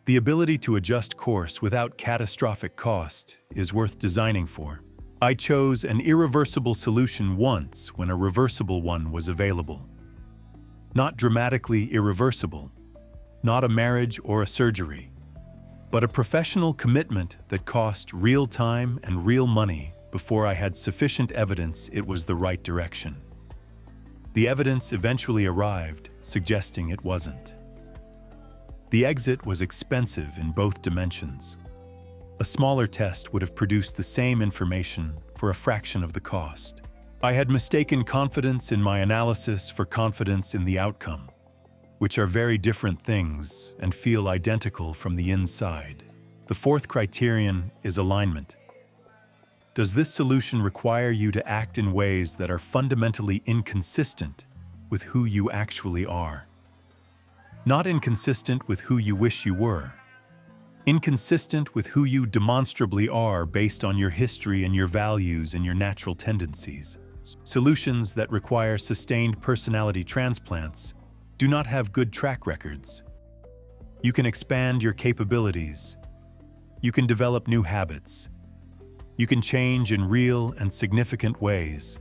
The ability to adjust course without catastrophic cost is worth designing for. I chose an irreversible solution once when a reversible one was available. Not dramatically irreversible, not a marriage or a surgery, but a professional commitment that cost real time and real money before I had sufficient evidence it was the right direction. The evidence eventually arrived, suggesting it wasn't. The exit was expensive in both dimensions. A smaller test would have produced the same information for a fraction of the cost. I had mistaken confidence in my analysis for confidence in the outcome, which are very different things and feel identical from the inside. The fourth criterion is alignment. Does this solution require you to act in ways that are fundamentally inconsistent with who you actually are? Not inconsistent with who you wish you were. Inconsistent with who you demonstrably are based on your history and your values and your natural tendencies. Solutions that require sustained personality transplants do not have good track records. You can expand your capabilities. You can develop new habits. You can change in real and significant ways.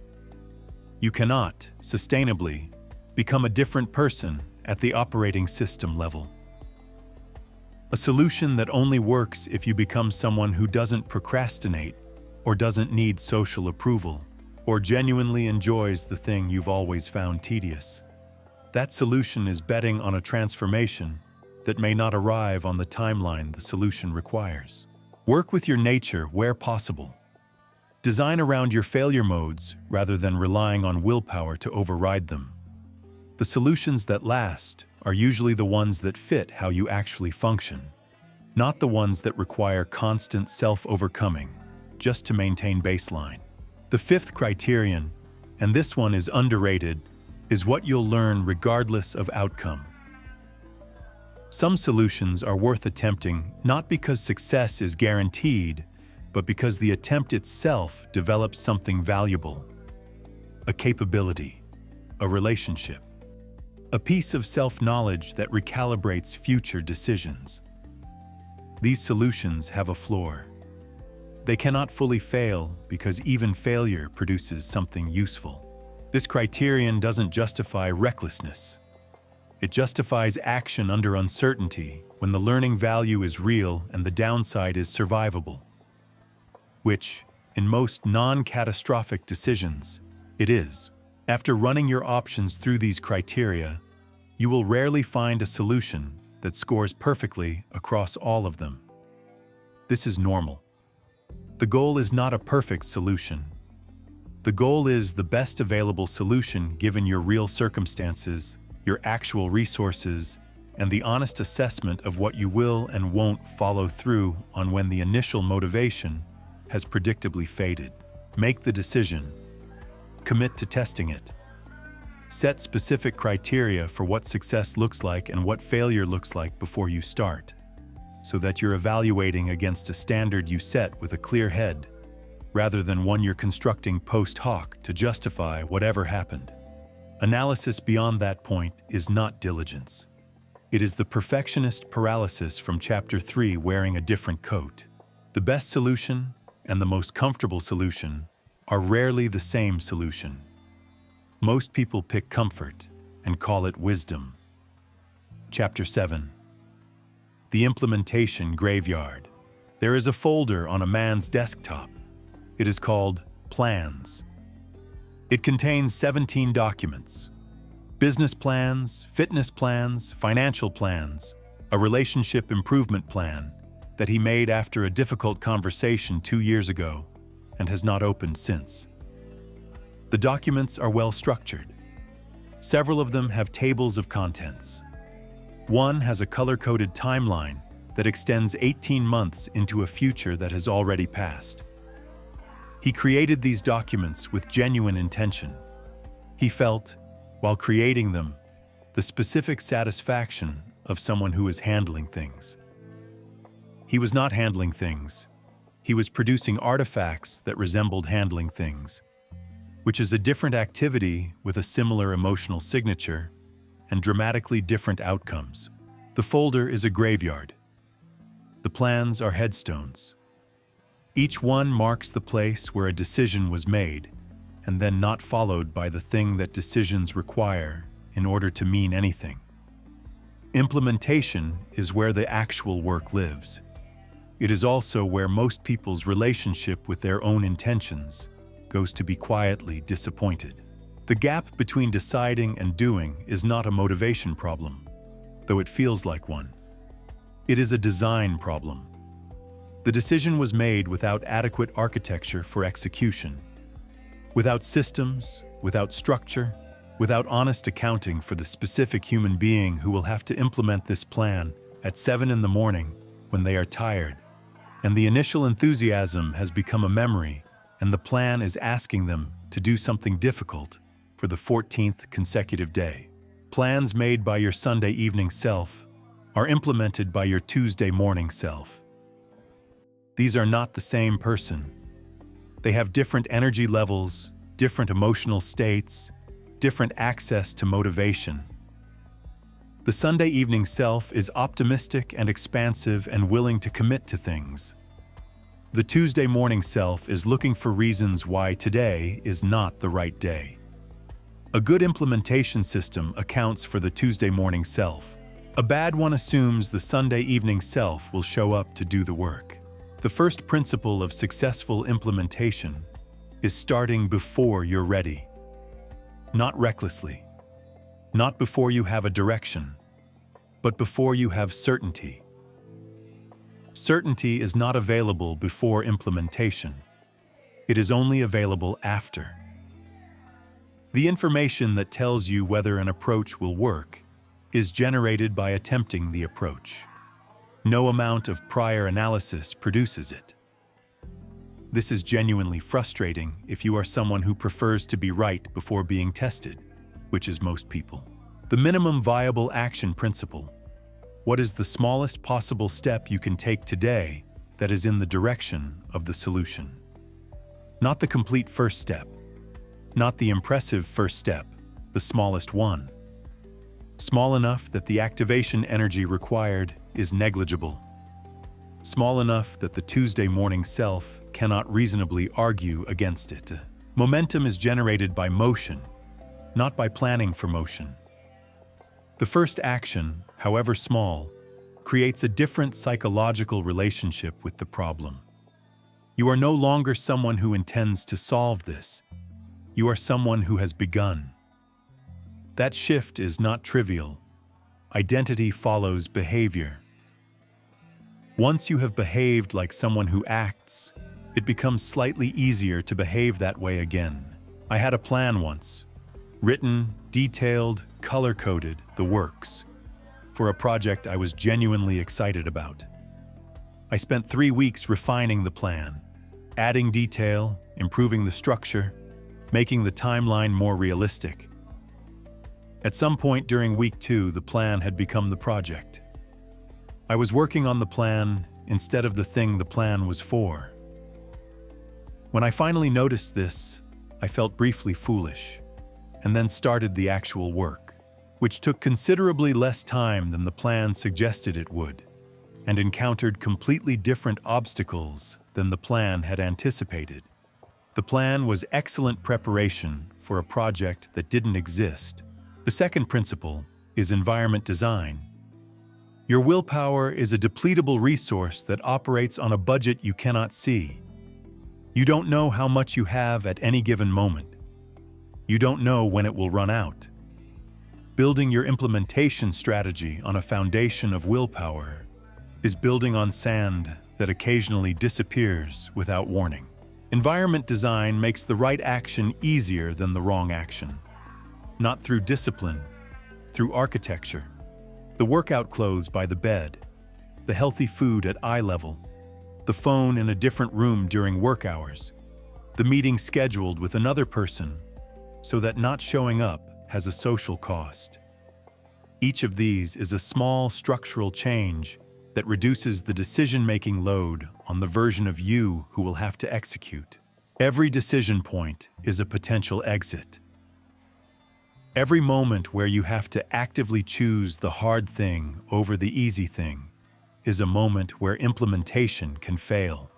You cannot, sustainably, become a different person at the operating system level. A solution that only works if you become someone who doesn't procrastinate or doesn't need social approval or genuinely enjoys the thing you've always found tedious. That solution is betting on a transformation that may not arrive on the timeline the solution requires. Work with your nature where possible. Design around your failure modes rather than relying on willpower to override them. The solutions that last are usually the ones that fit how you actually function, not the ones that require constant self-overcoming just to maintain baseline. The fifth criterion, and this one is underrated, is what you'll learn regardless of outcome. Some solutions are worth attempting not because success is guaranteed, but because the attempt itself develops something valuable. A capability, a relationship, a piece of self-knowledge that recalibrates future decisions. These solutions have a floor. They cannot fully fail because even failure produces something useful. This criterion doesn't justify recklessness. It justifies action under uncertainty when the learning value is real and the downside is survivable. Which, in most non-catastrophic decisions, it is. After running your options through these criteria, you will rarely find a solution that scores perfectly across all of them. This is normal. The goal is not a perfect solution. The goal is the best available solution given your real circumstances, your actual resources, and the honest assessment of what you will and won't follow through on when the initial motivation has predictably faded. Make the decision. Commit to testing it. Set specific criteria for what success looks like and what failure looks like before you start, so that you're evaluating against a standard you set with a clear head, rather than one you're constructing post hoc to justify whatever happened. Analysis beyond that point is not diligence. It is the perfectionist paralysis from Chapter 3 wearing a different coat. The best solution and the most comfortable solution are rarely the same solution. Most people pick comfort and call it wisdom. Chapter 7. The Implementation Graveyard. There is a folder on a man's desktop. It is called Plans. It contains 17 documents: business plans, fitness plans, financial plans, a relationship improvement plan that he made after a difficult conversation 2 years ago and has not opened since. The documents are well structured. Several of them have tables of contents. One has a color-coded timeline that extends 18 months into a future that has already passed. He created these documents with genuine intention. He felt, while creating them, the specific satisfaction of someone who is handling things. He was not handling things. He was producing artifacts that resembled handling things, which is a different activity with a similar emotional signature and dramatically different outcomes. The folder is a graveyard. The plans are headstones. Each one marks the place where a decision was made and then not followed by the thing that decisions require in order to mean anything. Implementation is where the actual work lives. It is also where most people's relationship with their own intentions goes to be quietly disappointed. The gap between deciding and doing is not a motivation problem, though it feels like one. It is a design problem. The decision was made without adequate architecture for execution, without systems, without structure, without honest accounting for the specific human being who will have to implement this plan at 7 in the morning when they are tired, and the initial enthusiasm has become a memory, and the plan is asking them to do something difficult for the 14th consecutive day. Plans made by your Sunday evening self are implemented by your Tuesday morning self. These are not the same person. They have different energy levels, different emotional states, different access to motivation. The Sunday evening self is optimistic and expansive and willing to commit to things. The Tuesday morning self is looking for reasons why today is not the right day. A good implementation system accounts for the Tuesday morning self. A bad one assumes the Sunday evening self will show up to do the work. The first principle of successful implementation is starting before you're ready. Not recklessly. Not before you have a direction, but before you have certainty. Certainty is not available before implementation. It is only available after. The information that tells you whether an approach will work is generated by attempting the approach. No amount of prior analysis produces it. This is genuinely frustrating if you are someone who prefers to be right before being tested, which is most people. The minimum viable action principle. What is the smallest possible step you can take today that is in the direction of the solution? Not the complete first step. Not the impressive first step, the smallest one. Small enough that the activation energy required is negligible. Small enough that the Tuesday morning self cannot reasonably argue against it. Momentum is generated by motion, not by planning for motion. The first action, however small, creates a different psychological relationship with the problem. You are no longer someone who intends to solve this. You are someone who has begun. That shift is not trivial. Identity follows behavior. Once you have behaved like someone who acts, it becomes slightly easier to behave that way again. I had a plan once. Written, detailed, color-coded, the works, for a project I was genuinely excited about. I spent 3 weeks refining the plan, adding detail, improving the structure, making the timeline more realistic. At some point during week 2, the plan had become the project. I was working on the plan instead of the thing the plan was for. When I finally noticed this, I felt briefly foolish, and then started the actual work, which took considerably less time than the plan suggested it would, and encountered completely different obstacles than the plan had anticipated. The plan was excellent preparation for a project that didn't exist. The second principle is environment design. Your willpower is a depletable resource that operates on a budget you cannot see. You don't know how much you have at any given moment. You don't know when it will run out. Building your implementation strategy on a foundation of willpower is building on sand that occasionally disappears without warning. Environment design makes the right action easier than the wrong action. Not through discipline, through architecture. The workout clothes by the bed, the healthy food at eye level, the phone in a different room during work hours, the meeting scheduled with another person so that not showing up has a social cost. Each of these is a small structural change that reduces the decision-making load on the version of you who will have to execute. Every decision point is a potential exit. Every moment where you have to actively choose the hard thing over the easy thing is a moment where implementation can fail.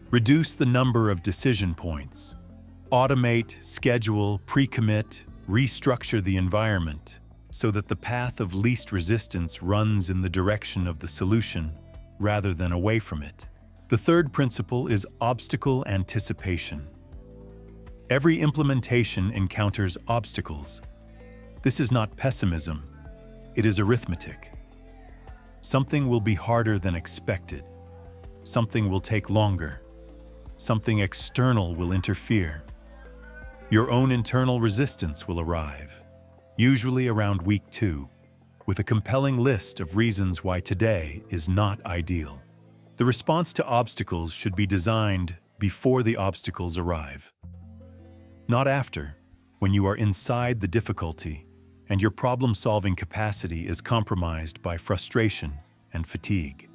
Reduce the number of decision points. Automate, schedule, pre-commit, restructure the environment so that the path of least resistance runs in the direction of the solution rather than away from it. The third principle is obstacle anticipation. Every implementation encounters obstacles. This is not pessimism, it is arithmetic. Something will be harder than expected. Something will take longer. Something external will interfere. Your own internal resistance will arrive, usually around week 2, with a compelling list of reasons why today is not ideal. The response to obstacles should be designed before the obstacles arrive. Not after, when you are inside the difficulty and your problem-solving capacity is compromised by frustration and fatigue.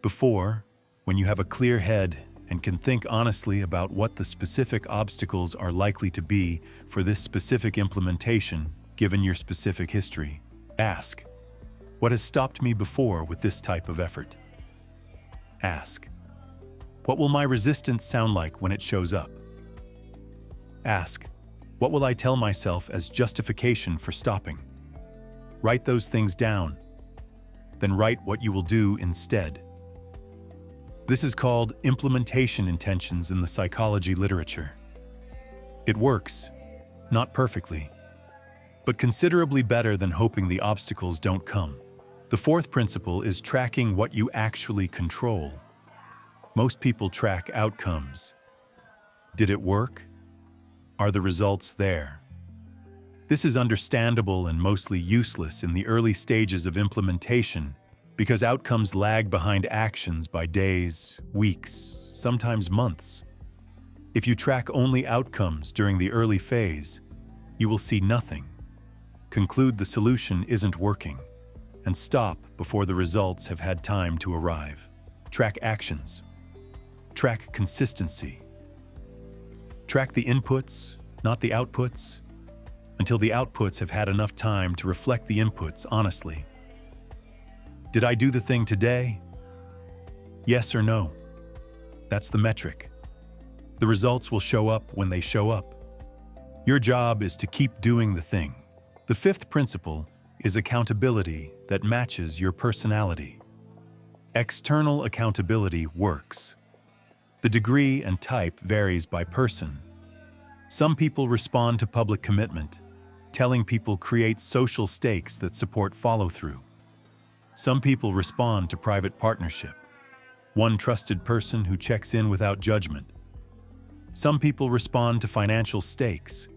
Before, when you have a clear head and can think honestly about what the specific obstacles are likely to be for this specific implementation, given your specific history. Ask, what has stopped me before with this type of effort? Ask, what will my resistance sound like when it shows up? Ask, what will I tell myself as justification for stopping? Write those things down. Then write what you will do instead. This is called implementation intentions in the psychology literature. It works, not perfectly, but considerably better than hoping the obstacles don't come. The fourth principle is tracking what you actually control. Most people track outcomes. Did it work? Are the results there? This is understandable and mostly useless in the early stages of implementation because outcomes lag behind actions by days, weeks, sometimes months. If you track only outcomes during the early phase, you will see nothing, conclude the solution isn't working, and stop before the results have had time to arrive. Track actions. Track consistency. Track the inputs, not the outputs, until the outputs have had enough time to reflect the inputs honestly. Did I do the thing today? Yes or no? That's the metric. The results will show up when they show up. Your job is to keep doing the thing. The fifth principle is accountability that matches your personality. External accountability works. The degree and type varies by person. Some people respond to public commitment. Telling people creates social stakes that support follow-through. Some people respond to private partnership. One trusted person who checks in without judgment. Some people respond to financial stakes.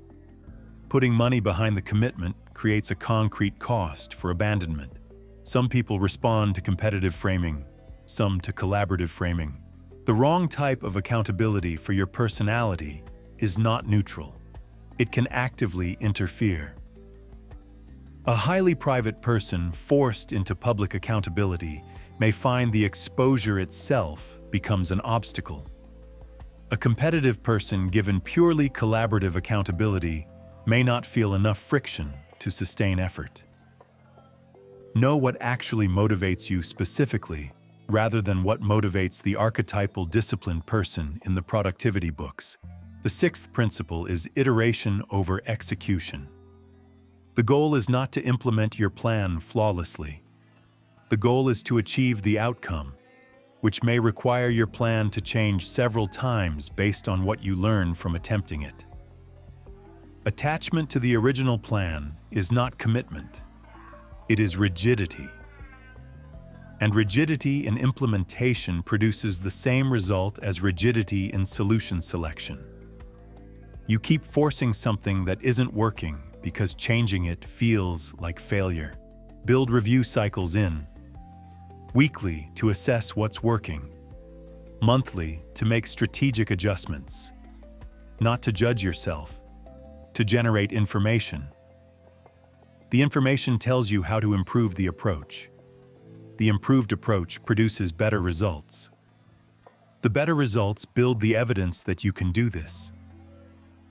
Putting money behind the commitment creates a concrete cost for abandonment. Some people respond to competitive framing, some to collaborative framing. The wrong type of accountability for your personality is not neutral. It can actively interfere. A highly private person forced into public accountability may find the exposure itself becomes an obstacle. A competitive person given purely collaborative accountability may not feel enough friction to sustain effort. Know what actually motivates you specifically, rather than what motivates the archetypal disciplined person in the productivity books. The sixth principle is iteration over execution. The goal is not to implement your plan flawlessly. The goal is to achieve the outcome, which may require your plan to change several times based on what you learn from attempting it. Attachment to the original plan is not commitment. It is rigidity. And rigidity in implementation produces the same result as rigidity in solution selection. You keep forcing something that isn't working because changing it feels like failure. Build review cycles in. Weekly to assess what's working. Monthly to make strategic adjustments. Not to judge yourself, to generate information. The information tells you how to improve the approach. The improved approach produces better results. The better results build the evidence that you can do this.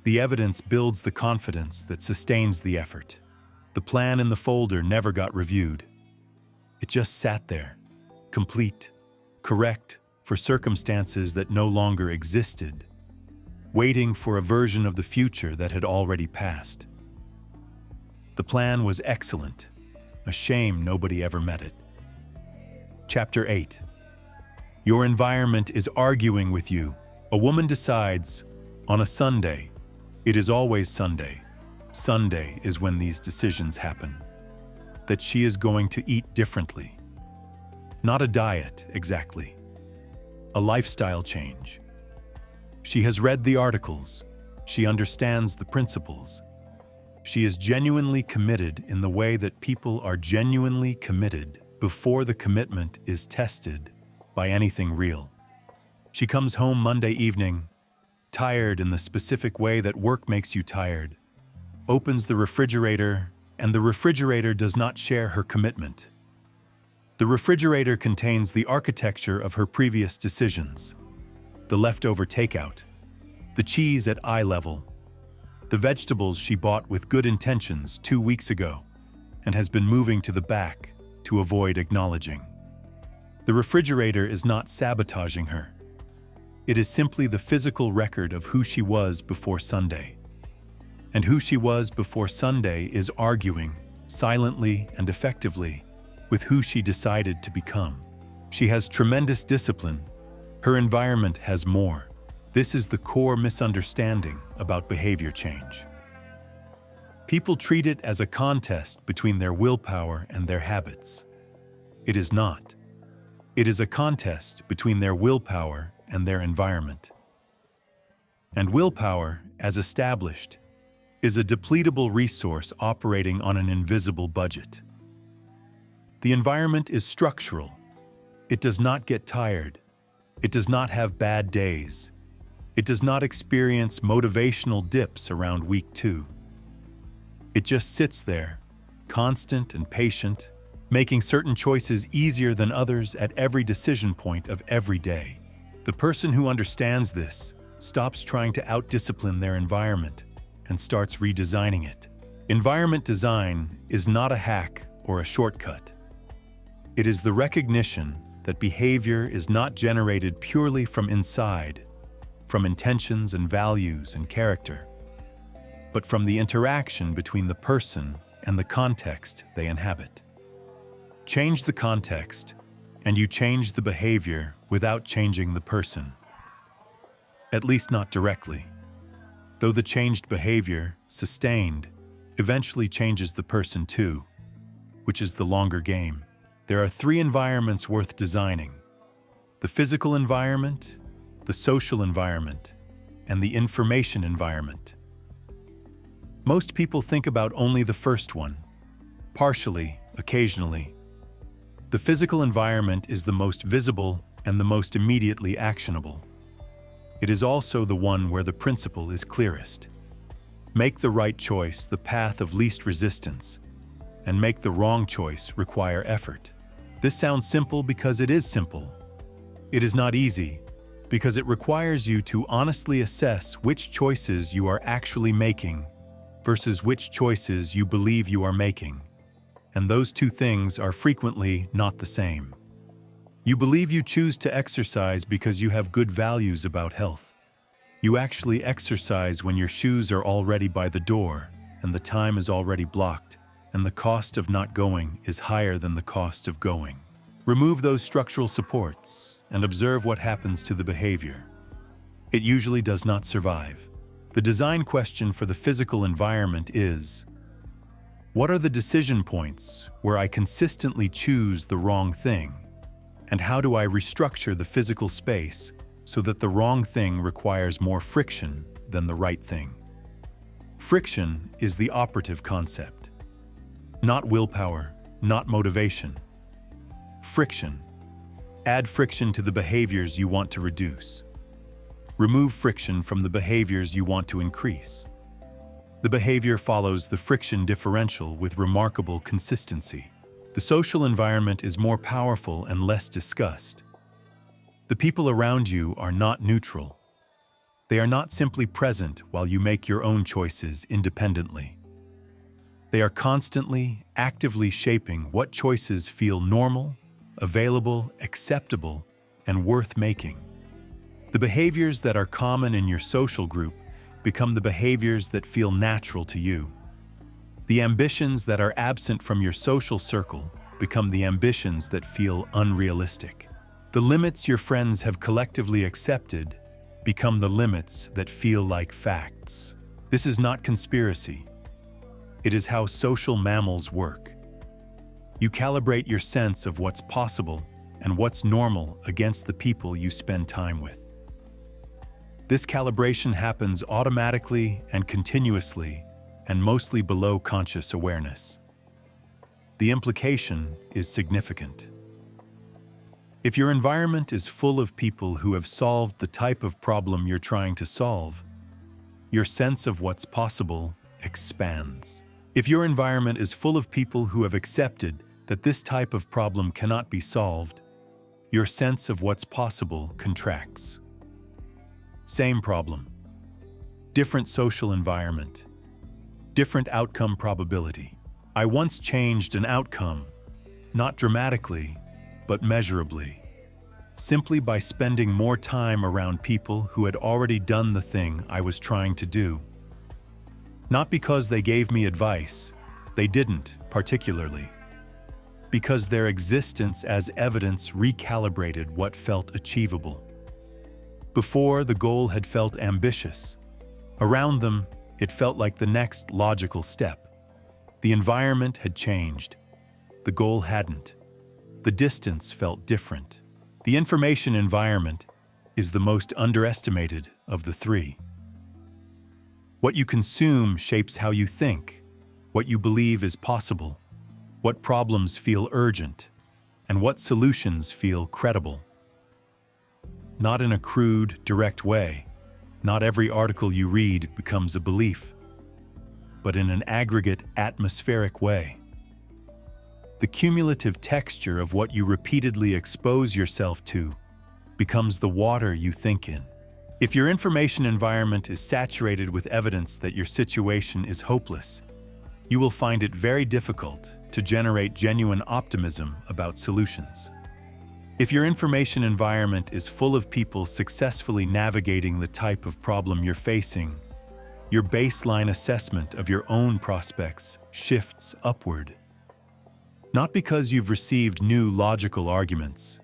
The evidence builds the confidence that sustains the effort. The plan in the folder never got reviewed. It just sat there, complete, correct for circumstances that no longer existed, waiting for a version of the future that had already passed. The plan was excellent. A shame nobody ever met it. Chapter 8. Your environment is arguing with you. A woman decides, on a Sunday, it is always Sunday. Sunday is when these decisions happen. That she is going to eat differently. Not a diet, exactly. A lifestyle change. She has read the articles. She understands the principles. She is genuinely committed in the way that people are genuinely committed before the commitment is tested by anything real. She comes home Monday evening, tired in the specific way that work makes you tired, opens the refrigerator, and the refrigerator does not share her commitment. The refrigerator contains the architecture of her previous decisions, the leftover takeout, the cheese at eye level, the vegetables she bought with good intentions 2 weeks ago and has been moving to the back to avoid acknowledging. The refrigerator is not sabotaging her. It is simply the physical record of who she was before Sunday. And who she was before Sunday is arguing, silently and effectively, with who she decided to become. She has tremendous discipline. Her environment has more. This is the core misunderstanding about behavior change. People treat it as a contest between their willpower and their habits. It is not. It is a contest between their willpower and their environment. And willpower, as established, is a depletable resource operating on an invisible budget. The environment is structural. It does not get tired. It does not have bad days. It does not experience motivational dips around week 2. It just sits there, constant and patient, making certain choices easier than others at every decision point of every day. The person who understands this stops trying to out-discipline their environment and starts redesigning it. Environment design is not a hack or a shortcut. It is the recognition that behavior is not generated purely from inside, from intentions and values and character, but from the interaction between the person and the context they inhabit. Change the context, and you change the behavior without changing the person. At least not directly. Though the changed behavior, sustained, eventually changes the person too, which is the longer game. There are 3 environments worth designing: the physical environment, the social environment, and the information environment. Most people think about only the first one, partially, occasionally. The physical environment is the most visible and the most immediately actionable. It is also the one where the principle is clearest. Make the right choice the path of least resistance, and make the wrong choice require effort. This sounds simple because it is simple. It is not easy because it requires you to honestly assess which choices you are actually making versus which choices you believe you are making. And those 2 things are frequently not the same. You believe you choose to exercise because you have good values about health. You actually exercise when your shoes are already by the door and the time is already blocked, and the cost of not going is higher than the cost of going. Remove those structural supports and observe what happens to the behavior. It usually does not survive. The design question for the physical environment is, what are the decision points where I consistently choose the wrong thing? And how do I restructure the physical space so that the wrong thing requires more friction than the right thing? Friction is the operative concept. Not willpower, not motivation. Friction. Add friction to the behaviors you want to reduce. Remove friction from the behaviors you want to increase. The behavior follows the friction differential with remarkable consistency. The social environment is more powerful and less discussed. The people around you are not neutral. They are not simply present while you make your own choices independently. They are constantly, actively shaping what choices feel normal, available, acceptable, and worth making. The behaviors that are common in your social group become the behaviors that feel natural to you. The ambitions that are absent from your social circle become the ambitions that feel unrealistic. The limits your friends have collectively accepted become the limits that feel like facts. This is not conspiracy. It is how social mammals work. You calibrate your sense of what's possible and what's normal against the people you spend time with. This calibration happens automatically and continuously, and mostly below conscious awareness. The implication is significant. If your environment is full of people who have solved the type of problem you're trying to solve, your sense of what's possible expands. If your environment is full of people who have accepted that this type of problem cannot be solved, your sense of what's possible contracts. Same problem. Different social environment. Different outcome probability. I once changed an outcome, not dramatically, but measurably, simply by spending more time around people who had already done the thing I was trying to do. Not because they gave me advice, they didn't particularly, because their existence as evidence recalibrated what felt achievable. Before, the goal had felt ambitious. Around them, it felt like the next logical step. The environment had changed. The goal hadn't. The distance felt different. The information environment is the most underestimated of the three. What you consume shapes how you think, what you believe is possible, what problems feel urgent, and what solutions feel credible. Not in a crude, direct way. Not every article you read becomes a belief, but in an aggregate, atmospheric way. The cumulative texture of what you repeatedly expose yourself to becomes the water you think in. If your information environment is saturated with evidence that your situation is hopeless, you will find it very difficult to generate genuine optimism about solutions. If your information environment is full of people successfully navigating the type of problem you're facing, your baseline assessment of your own prospects shifts upward. Not because you've received new logical arguments,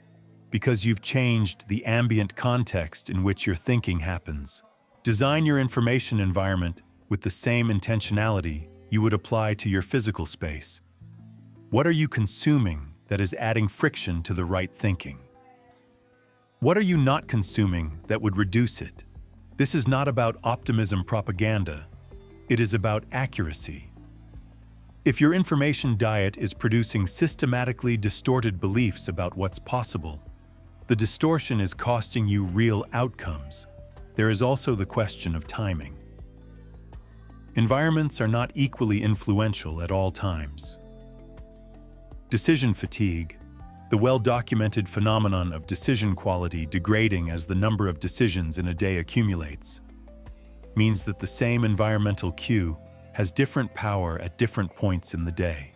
because you've changed the ambient context in which your thinking happens. Design your information environment with the same intentionality you would apply to your physical space. What are you consuming that is adding friction to the right thinking? What are you not consuming that would reduce it? This is not about optimism propaganda. It is about accuracy. If your information diet is producing systematically distorted beliefs about what's possible, the distortion is costing you real outcomes. There is also the question of timing. Environments are not equally influential at all times. Decision fatigue, the well-documented phenomenon of decision quality degrading as the number of decisions in a day accumulates, means that the same environmental cue has different power at different points in the day.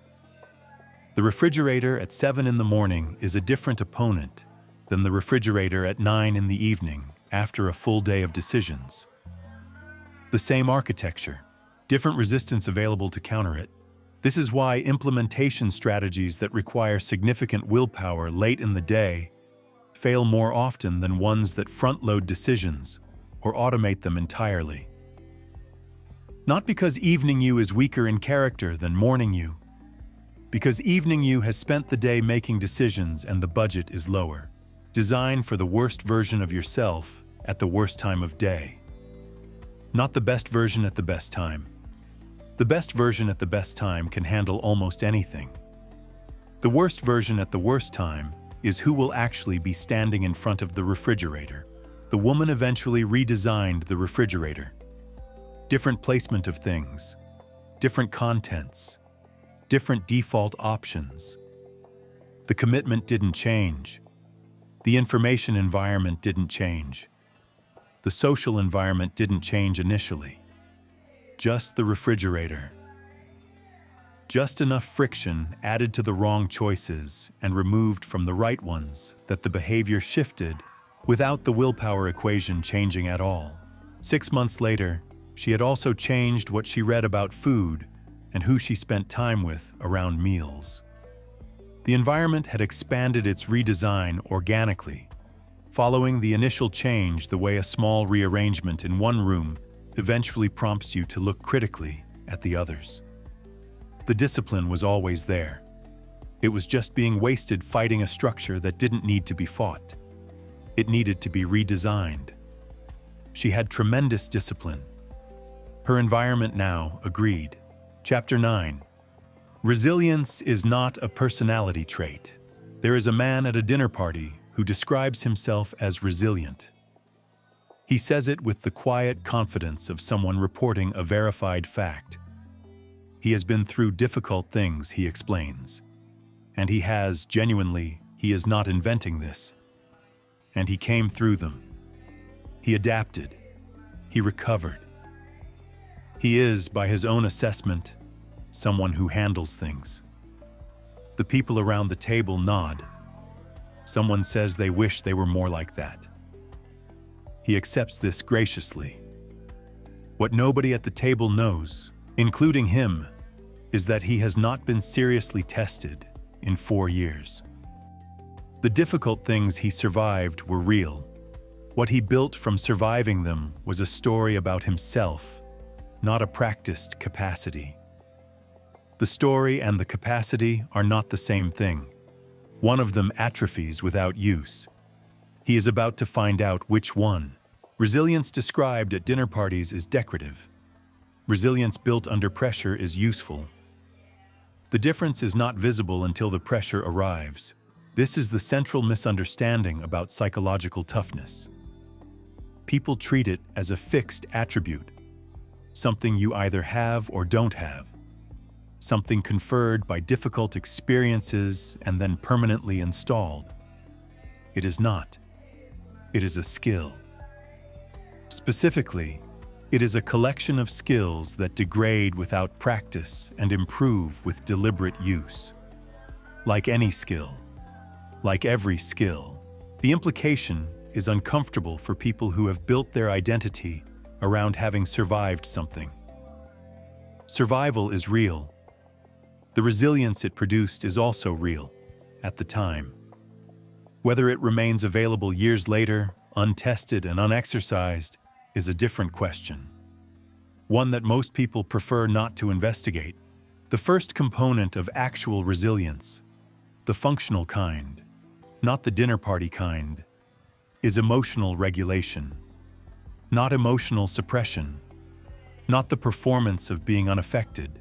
The refrigerator at 7 in the morning is a different opponent than the refrigerator at 9 in the evening after a full day of decisions. The same architecture, different resistance available to counter it. This is why implementation strategies that require significant willpower late in the day fail more often than ones that front-load decisions or automate them entirely. Not because evening you is weaker in character than morning you, because evening you has spent the day making decisions and the budget is lower. Design for the worst version of yourself at the worst time of day. Not the best version at the best time. The best version at the best time can handle almost anything. The worst version at the worst time is who will actually be standing in front of the refrigerator. The woman eventually redesigned the refrigerator. Different placement of things, different contents, different default options. The commitment didn't change. The information environment didn't change. The social environment didn't change initially. Just the refrigerator. Just enough friction added to the wrong choices and removed from the right ones that the behavior shifted without the willpower equation changing at all. 6 months later, she had also changed what she read about food and who she spent time with around meals. The environment had expanded its redesign organically, following the initial change the way a small rearrangement in one room eventually prompts you to look critically at the others. The discipline was always there. It was just being wasted fighting a structure that didn't need to be fought. It needed to be redesigned. She had tremendous discipline. Her environment now agreed. Chapter 9. Resilience is not a personality trait. There is a man at a dinner party who describes himself as resilient. He says it with the quiet confidence of someone reporting a verified fact. He has been through difficult things, he explains. And he is not inventing this. And he came through them. He adapted. He recovered. He is, by his own assessment, someone who handles things. The people around the table nod. Someone says they wish they were more like that. He accepts this graciously. What nobody at the table knows, including him, is that he has not been seriously tested in 4 years. The difficult things he survived were real. What he built from surviving them was a story about himself, not a practiced capacity. The story and the capacity are not the same thing. One of them atrophies without use. He is about to find out which one. Resilience described at dinner parties is decorative. Resilience built under pressure is useful. The difference is not visible until the pressure arrives. This is the central misunderstanding about psychological toughness. People treat it as a fixed attribute, something you either have or don't have, something conferred by difficult experiences and then permanently installed. It is not. It is a skill. Specifically, it is a collection of skills that degrade without practice and improve with deliberate use. Like any skill, like every skill, the implication is uncomfortable for people who have built their identity around having survived something. Survival is real. The resilience it produced is also real, at the time. Whether it remains available years later, untested and unexercised, is a different question. One that most people prefer not to investigate. The first component of actual resilience, the functional kind, not the dinner party kind, is emotional regulation. Not emotional suppression, not the performance of being unaffected.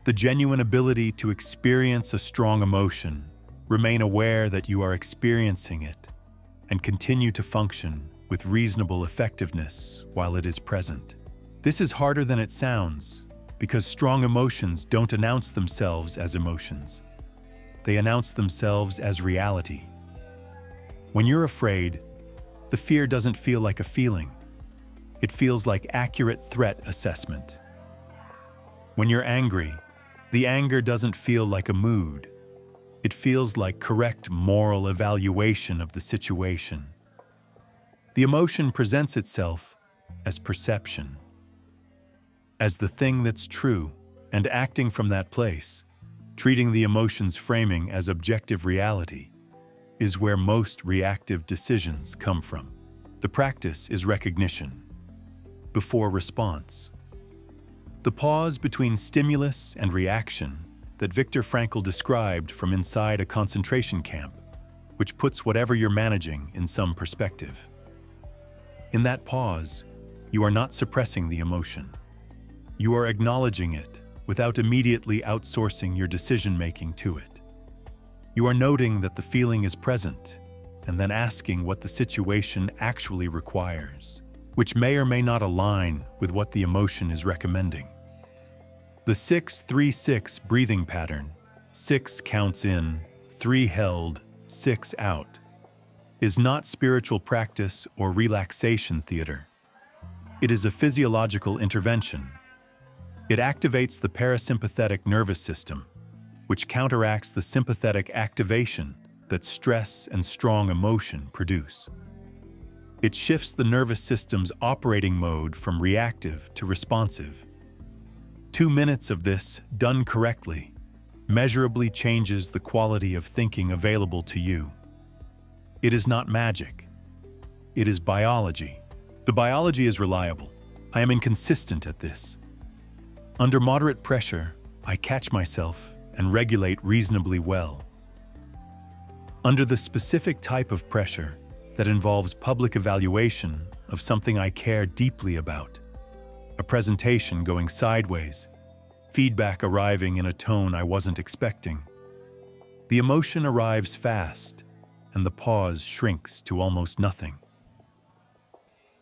The genuine ability to experience a strong emotion, remain aware that you are experiencing it, and continue to function with reasonable effectiveness while it is present. This is harder than it sounds, because strong emotions don't announce themselves as emotions. They announce themselves as reality. When you're afraid, the fear doesn't feel like a feeling. It feels like accurate threat assessment. When you're angry, the anger doesn't feel like a mood. It feels like correct moral evaluation of the situation. The emotion presents itself as perception, as the thing that's true, and acting from that place, treating the emotion's framing as objective reality, is where most reactive decisions come from. The practice is recognition, before response. The pause between stimulus and reaction that Viktor Frankl described from inside a concentration camp, which puts whatever you're managing in some perspective. In that pause, you are not suppressing the emotion. You are acknowledging it without immediately outsourcing your decision-making to it. You are noting that the feeling is present and then asking what the situation actually requires, which may or may not align with what the emotion is recommending. The 6-3-6 breathing pattern, 6 counts in, 3 held, 6 out, is not spiritual practice or relaxation theater. It is a physiological intervention. It activates the parasympathetic nervous system, which counteracts the sympathetic activation that stress and strong emotion produce. It shifts the nervous system's operating mode from reactive to responsive. 2 minutes of this, done correctly, measurably changes the quality of thinking available to you. It is not magic. It is biology. The biology is reliable. I am inconsistent at this. Under moderate pressure, I catch myself and regulate reasonably well. Under the specific type of pressure that involves public evaluation of something I care deeply about, a presentation going sideways, feedback arriving in a tone I wasn't expecting, the emotion arrives fast, and the pause shrinks to almost nothing.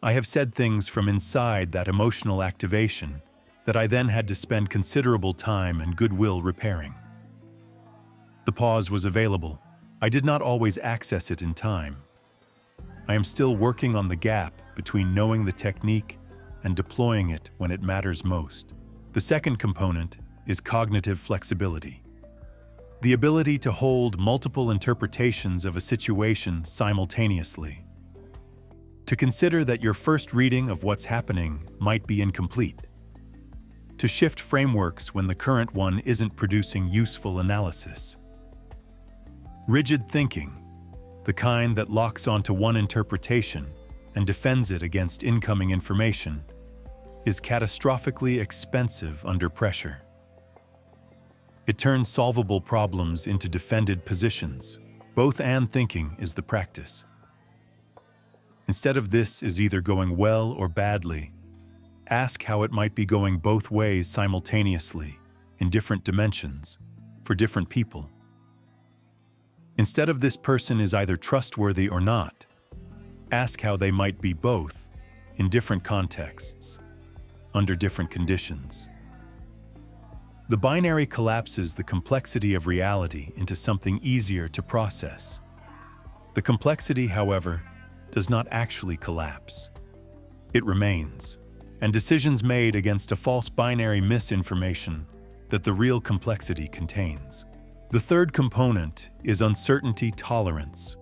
I have said things from inside that emotional activation that I then had to spend considerable time and goodwill repairing. The pause was available. I did not always access it in time. I am still working on the gap between knowing the technique and deploying it when it matters most. The second component is cognitive flexibility. The ability to hold multiple interpretations of a situation simultaneously. To consider that your first reading of what's happening might be incomplete. To shift frameworks when the current one isn't producing useful analysis. Rigid thinking, the kind that locks onto one interpretation and defends it against incoming information, is catastrophically expensive under pressure. It turns solvable problems into defended positions. Both and thinking is the practice. Instead of this is either going well or badly, ask how it might be going both ways simultaneously, in different dimensions, for different people. Instead of this person is either trustworthy or not, ask how they might be both, in different contexts, under different conditions. The binary collapses the complexity of reality into something easier to process. The complexity, however, does not actually collapse. It remains, and decisions made against a false binary misinformation that the real complexity contains. The third component is uncertainty tolerance.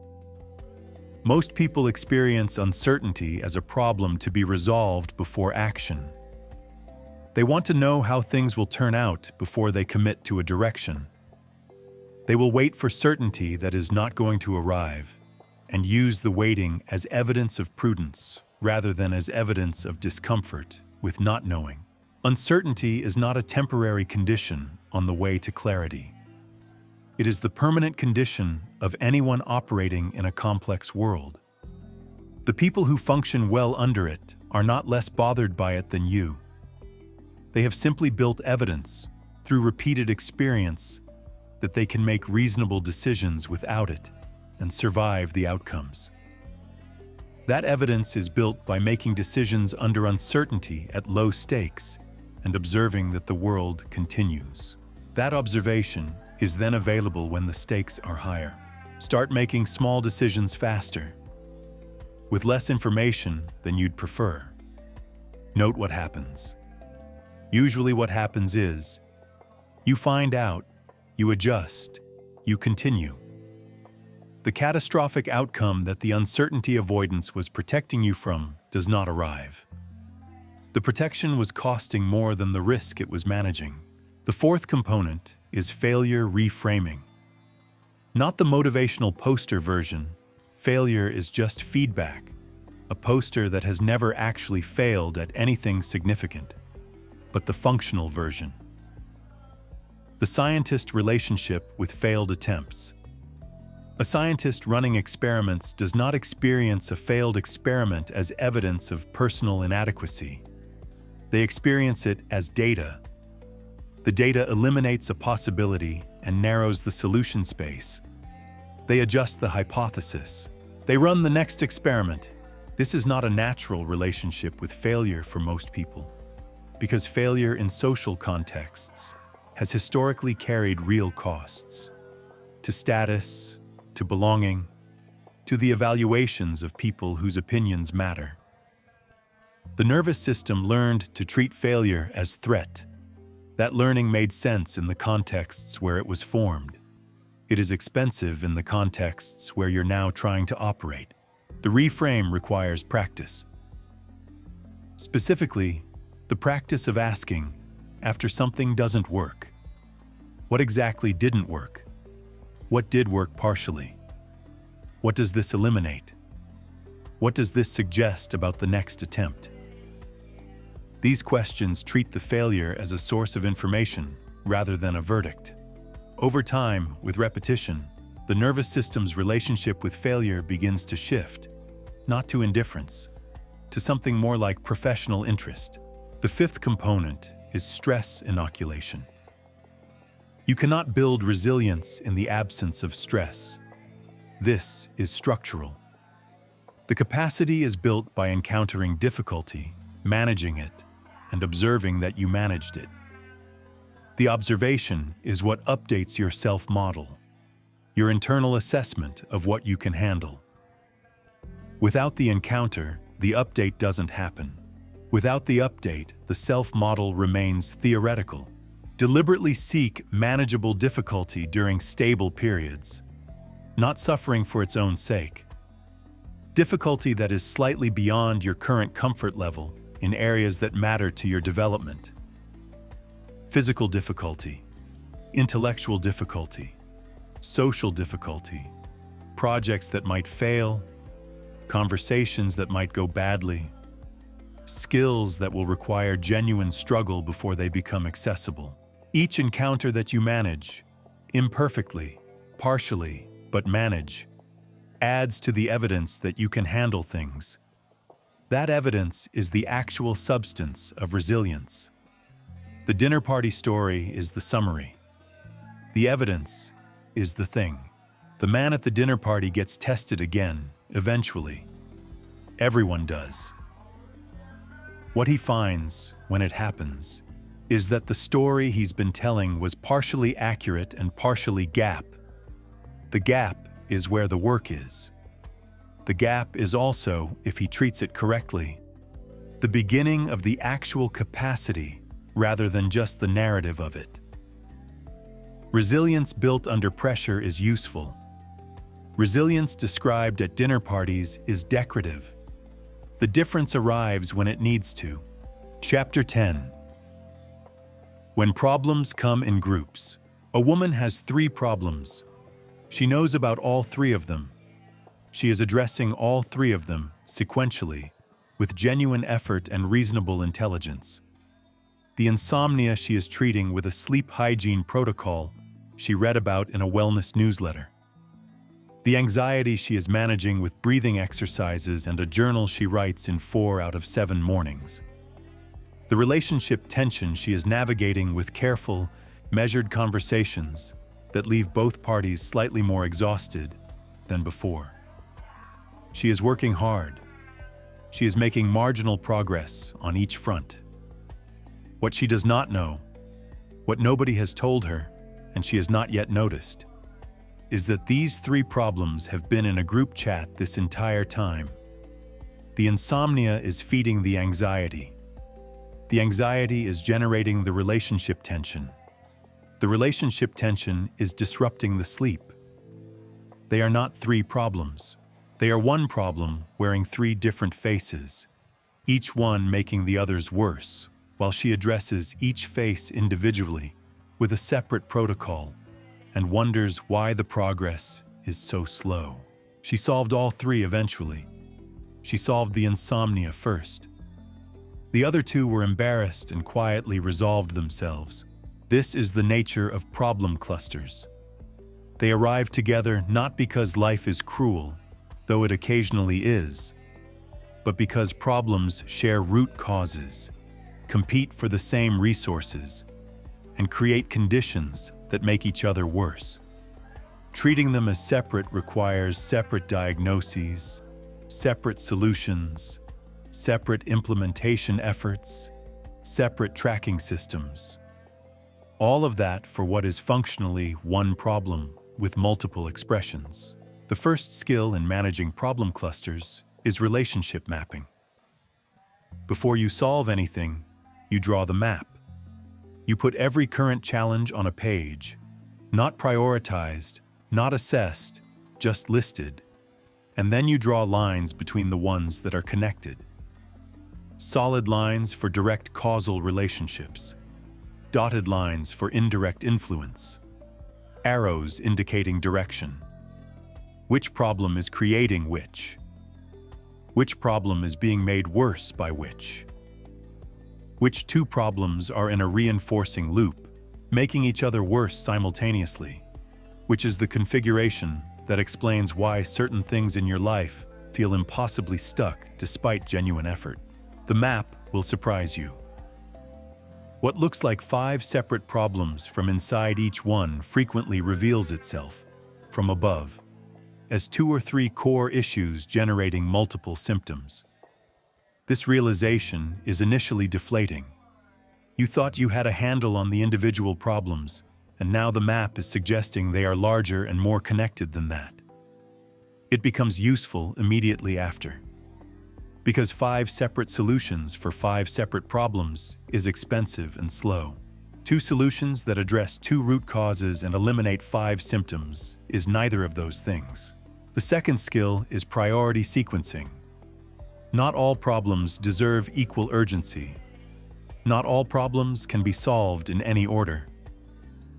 Most people experience uncertainty as a problem to be resolved before action. They want to know how things will turn out before they commit to a direction. They will wait for certainty that is not going to arrive and use the waiting as evidence of prudence rather than as evidence of discomfort with not knowing. Uncertainty is not a temporary condition on the way to clarity. It is the permanent condition of anyone operating in a complex world. The people who function well under it are not less bothered by it than you. They have simply built evidence, through repeated experience, that they can make reasonable decisions without it and survive the outcomes. That evidence is built by making decisions under uncertainty at low stakes and observing that the world continues. That observation is then available when the stakes are higher. Start making small decisions faster, with less information than you'd prefer. Note what happens. Usually what happens is, you find out, you adjust, you continue. The catastrophic outcome that the uncertainty avoidance was protecting you from does not arrive. The protection was costing more than the risk it was managing. The fourth component is failure reframing. Not the motivational poster version. Failure is just feedback, a poster that has never actually failed at anything significant, but the functional version. The scientist relationship with failed attempts. A scientist running experiments does not experience a failed experiment as evidence of personal inadequacy. They experience it as data. The data eliminates a possibility and narrows the solution space. They adjust the hypothesis. They run the next experiment. This is not a natural relationship with failure for most people, because failure in social contexts has historically carried real costs to status, to belonging, to the evaluations of people whose opinions matter. The nervous system learned to treat failure as threat. That learning made sense in the contexts where it was formed. It is expensive in the contexts where you're now trying to operate. The reframe requires practice. Specifically, the practice of asking, after something doesn't work, what exactly didn't work? What did work partially? What does this eliminate? What does this suggest about the next attempt? These questions treat the failure as a source of information rather than a verdict. Over time, with repetition, the nervous system's relationship with failure begins to shift, not to indifference, to something more like professional interest. The fifth component is stress inoculation. You cannot build resilience in the absence of stress. This is structural. The capacity is built by encountering difficulty, managing it, and observing that you managed it. The observation is what updates your self-model, your internal assessment of what you can handle. Without the encounter, the update doesn't happen. Without the update, the self-model remains theoretical. Deliberately seek manageable difficulty during stable periods, not suffering for its own sake. Difficulty that is slightly beyond your current comfort level in areas that matter to your development. Physical difficulty, intellectual difficulty, social difficulty, projects that might fail, conversations that might go badly, skills that will require genuine struggle before they become accessible. Each encounter that you manage, imperfectly, partially, but manage, adds to the evidence that you can handle things. That evidence is the actual substance of resilience. The dinner party story is the summary. The evidence is the thing. The man at the dinner party gets tested again, eventually. Everyone does. What he finds, when it happens, is that the story he's been telling was partially accurate and partially gap. The gap is where the work is. The gap is also, if he treats it correctly, the beginning of the actual capacity rather than just the narrative of it. Resilience built under pressure is useful. Resilience described at dinner parties is decorative. The difference arrives when it needs to. Chapter 10. When problems come in groups. A woman has 3 problems. She knows about all 3 of them. She is addressing all 3 of them sequentially, with genuine effort and reasonable intelligence. The insomnia she is treating with a sleep hygiene protocol she read about in a wellness newsletter. The anxiety she is managing with breathing exercises and a journal she writes in 4 out of 7 mornings. The relationship tension she is navigating with careful, measured conversations that leave both parties slightly more exhausted than before. She is working hard. She is making marginal progress on each front. What she does not know, what nobody has told her, and she has not yet noticed, is that these 3 problems have been in a group chat this entire time. The insomnia is feeding the anxiety. The anxiety is generating the relationship tension. The relationship tension is disrupting the sleep. They are not 3 problems. They are one problem wearing 3 different faces, each one making the others worse, while she addresses each face individually with a separate protocol and wonders why the progress is so slow. She solved all 3 eventually. She solved the insomnia first. The other 2 were embarrassed and quietly resolved themselves. This is the nature of problem clusters. They arrive together not because life is cruel, though it occasionally is, but because problems share root causes, compete for the same resources, and create conditions that make each other worse. Treating them as separate requires separate diagnoses, separate solutions, separate implementation efforts, separate tracking systems. All of that for what is functionally one problem with multiple expressions. The first skill in managing problem clusters is relationship mapping. Before you solve anything, you draw the map. You put every current challenge on a page, not prioritized, not assessed, just listed, and then you draw lines between the ones that are connected. Solid lines for direct causal relationships, dotted lines for indirect influence, arrows indicating direction. Which problem is creating which? Which problem is being made worse by which? Which 2 problems are in a reinforcing loop, making each other worse simultaneously? Which is the configuration that explains why certain things in your life feel impossibly stuck despite genuine effort. The map will surprise you. What looks like 5 separate problems from inside each one frequently reveals itself, from above, as 2 or 3 core issues generating multiple symptoms. This realization is initially deflating. You thought you had a handle on the individual problems, and now the map is suggesting they are larger and more connected than that. It becomes useful immediately after. Because 5 separate solutions for 5 separate problems is expensive and slow. 2 solutions that address 2 root causes and eliminate 5 symptoms is neither of those things. The second skill is priority sequencing. Not all problems deserve equal urgency. Not all problems can be solved in any order.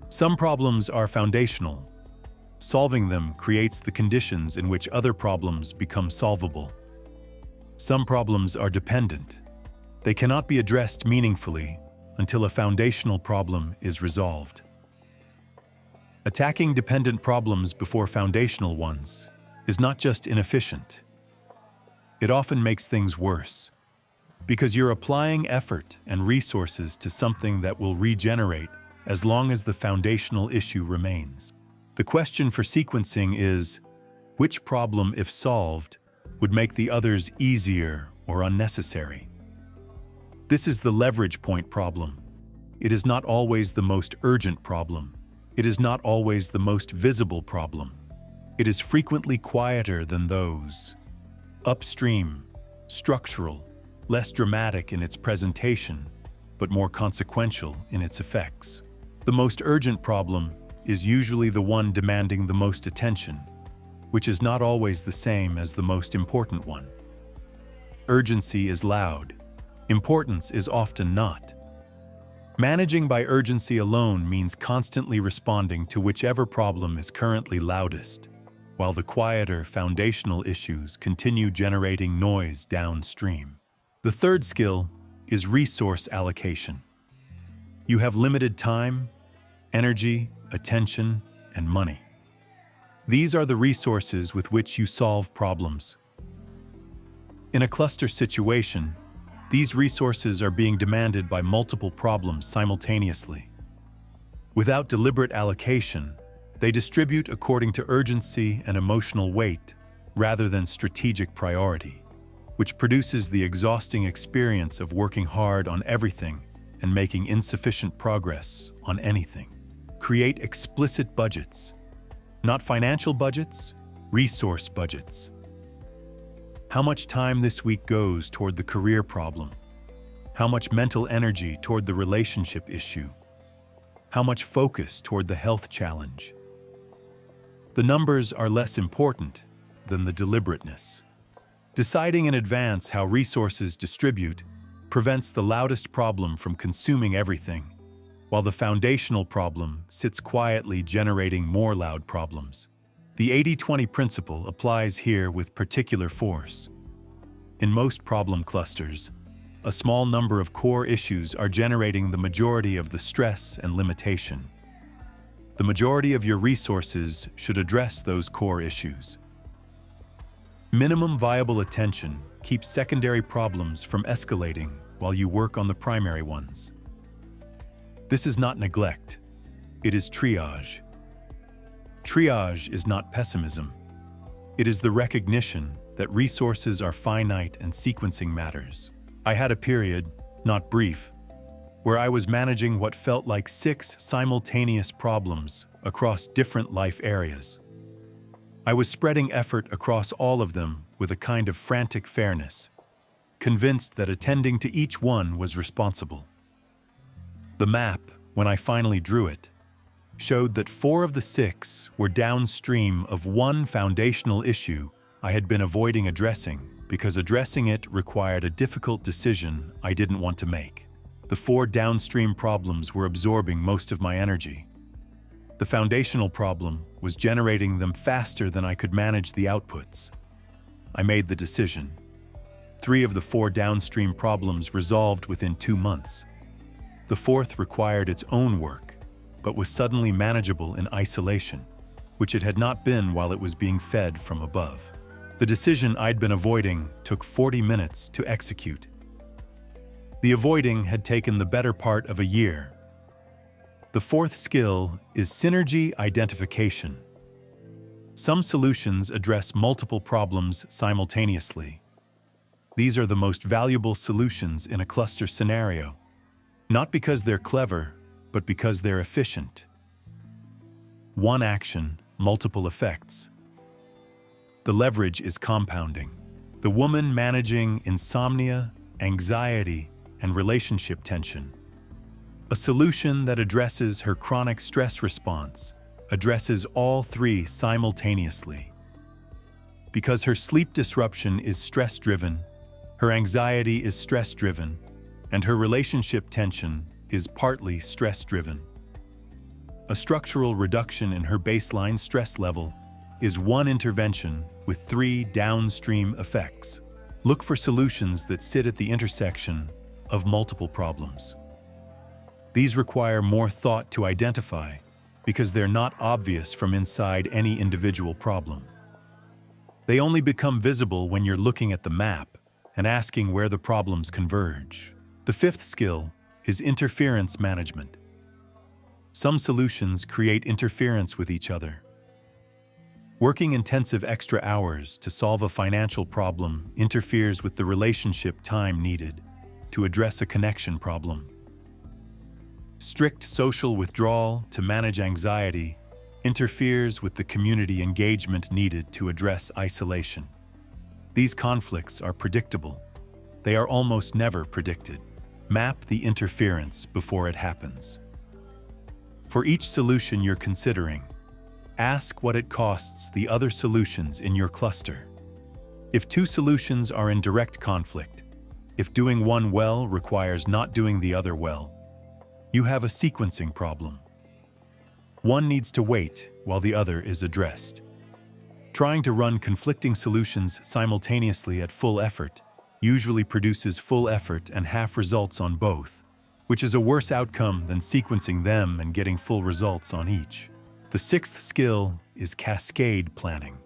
Some problems are foundational. Solving them creates the conditions in which other problems become solvable. Some problems are dependent. They cannot be addressed meaningfully until a foundational problem is resolved. Attacking dependent problems before foundational ones is not just inefficient. It often makes things worse, because you're applying effort and resources to something that will regenerate as long as the foundational issue remains. The question for sequencing is, which problem, if solved, would make the others easier or unnecessary? This is the leverage point problem. It is not always the most urgent problem. It is not always the most visible problem. It is frequently quieter than those. Upstream, structural, less dramatic in its presentation, but more consequential in its effects. The most urgent problem is usually the one demanding the most attention, which is not always the same as the most important one. Urgency is loud. Importance is often not. Managing by urgency alone means constantly responding to whichever problem is currently loudest, while the quieter foundational issues continue generating noise downstream. The third skill is resource allocation. You have limited time, energy, attention, and money. These are the resources with which you solve problems. In a cluster situation, these resources are being demanded by multiple problems simultaneously. Without deliberate allocation, they distribute according to urgency and emotional weight rather than strategic priority, which produces the exhausting experience of working hard on everything and making insufficient progress on anything. Create explicit budgets, not financial budgets, resource budgets. How much time this week goes toward the career problem? How much mental energy toward the relationship issue? How much focus toward the health challenge? The numbers are less important than the deliberateness. Deciding in advance how resources distribute prevents the loudest problem from consuming everything, while the foundational problem sits quietly generating more loud problems. The 80-20 principle applies here with particular force. In most problem clusters, a small number of core issues are generating the majority of the stress and limitation. The majority of your resources should address those core issues. Minimum viable attention keeps secondary problems from escalating while you work on the primary ones. This is not neglect, it is triage. Triage is not pessimism. It is the recognition that resources are finite and sequencing matters. I had a period, not brief, where I was managing what felt like 6 simultaneous problems across different life areas. I was spreading effort across all of them with a kind of frantic fairness, convinced that attending to each one was responsible. The map, when I finally drew it, showed that 4 of the 6 were downstream of one foundational issue I had been avoiding addressing because addressing it required a difficult decision I didn't want to make. The 4 downstream problems were absorbing most of my energy. The foundational problem was generating them faster than I could manage the outputs. I made the decision. 3 of the 4 downstream problems resolved within 2 months. The 4th required its own work, but was suddenly manageable in isolation, which it had not been while it was being fed from above. The decision I'd been avoiding took 40 minutes to execute. The avoiding had taken the better part of a year. The 4th skill is synergy identification. Some solutions address multiple problems simultaneously. These are the most valuable solutions in a cluster scenario, not because they're clever, but because they're efficient. One action, multiple effects. The leverage is compounding. The woman managing insomnia, anxiety, and relationship tension. A solution that addresses her chronic stress response addresses all 3 simultaneously. Because her sleep disruption is stress-driven, her anxiety is stress-driven, and her relationship tension is partly stress-driven. A structural reduction in her baseline stress level is one intervention with 3 downstream effects. Look for solutions that sit at the intersection of multiple problems. These require more thought to identify because they're not obvious from inside any individual problem. They only become visible when you're looking at the map and asking where the problems converge. The fifth skill is interference management. Some solutions create interference with each other. Working intensive extra hours to solve a financial problem interferes with the relationship time needed to address a connection problem. Strict social withdrawal to manage anxiety interferes with the community engagement needed to address isolation. These conflicts are predictable. They are almost never predicted. Map the interference before it happens. For each solution you're considering, ask what it costs the other solutions in your cluster. If two solutions are in direct conflict, if doing one well requires not doing the other well, you have a sequencing problem. One needs to wait while the other is addressed. Trying to run conflicting solutions simultaneously at full effort usually produces full effort and half results on both, which is a worse outcome than sequencing them and getting full results on each. The sixth skill is cascade planning.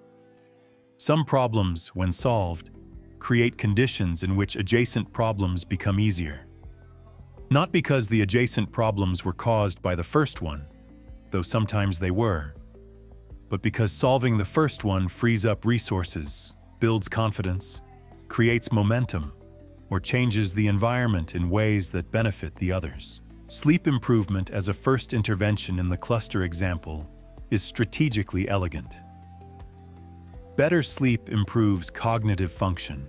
Some problems, when solved, create conditions in which adjacent problems become easier. Not because the adjacent problems were caused by the first one, though sometimes they were, but because solving the first one frees up resources, builds confidence, creates momentum, or changes the environment in ways that benefit the others. Sleep improvement as a first intervention in the cluster example is strategically elegant. Better sleep improves cognitive function,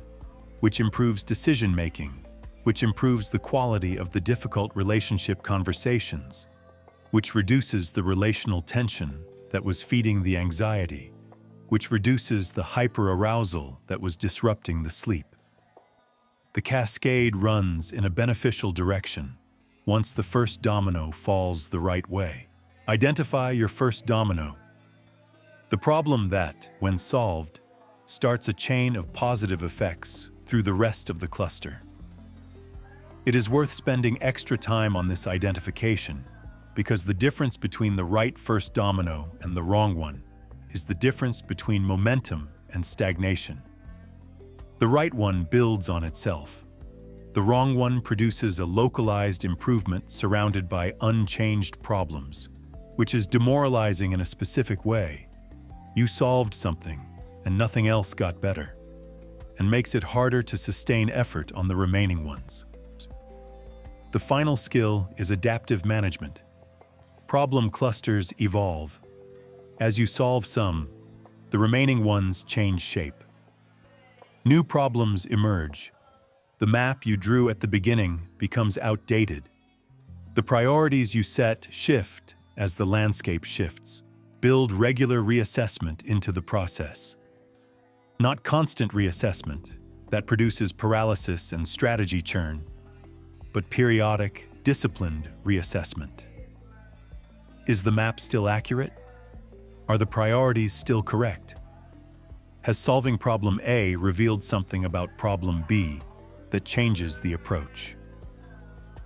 which improves decision-making, which improves the quality of the difficult relationship conversations, which reduces the relational tension that was feeding the anxiety, which reduces the hyperarousal that was disrupting the sleep. The cascade runs in a beneficial direction once the first domino falls the right way. Identify your first domino. The problem that, when solved, starts a chain of positive effects through the rest of the cluster. It is worth spending extra time on this identification because the difference between the right first domino and the wrong one is the difference between momentum and stagnation. The right one builds on itself. The wrong one produces a localized improvement surrounded by unchanged problems, which is demoralizing in a specific way. You solved something, and nothing else got better, and makes it harder to sustain effort on the remaining ones. The final skill is adaptive management. Problem clusters evolve. As you solve some, the remaining ones change shape. New problems emerge. The map you drew at the beginning becomes outdated. The priorities you set shift as the landscape shifts. Build regular reassessment into the process. Not constant reassessment that produces paralysis and strategy churn, but periodic, disciplined reassessment. Is the map still accurate? Are the priorities still correct? Has solving problem A revealed something about problem B that changes the approach?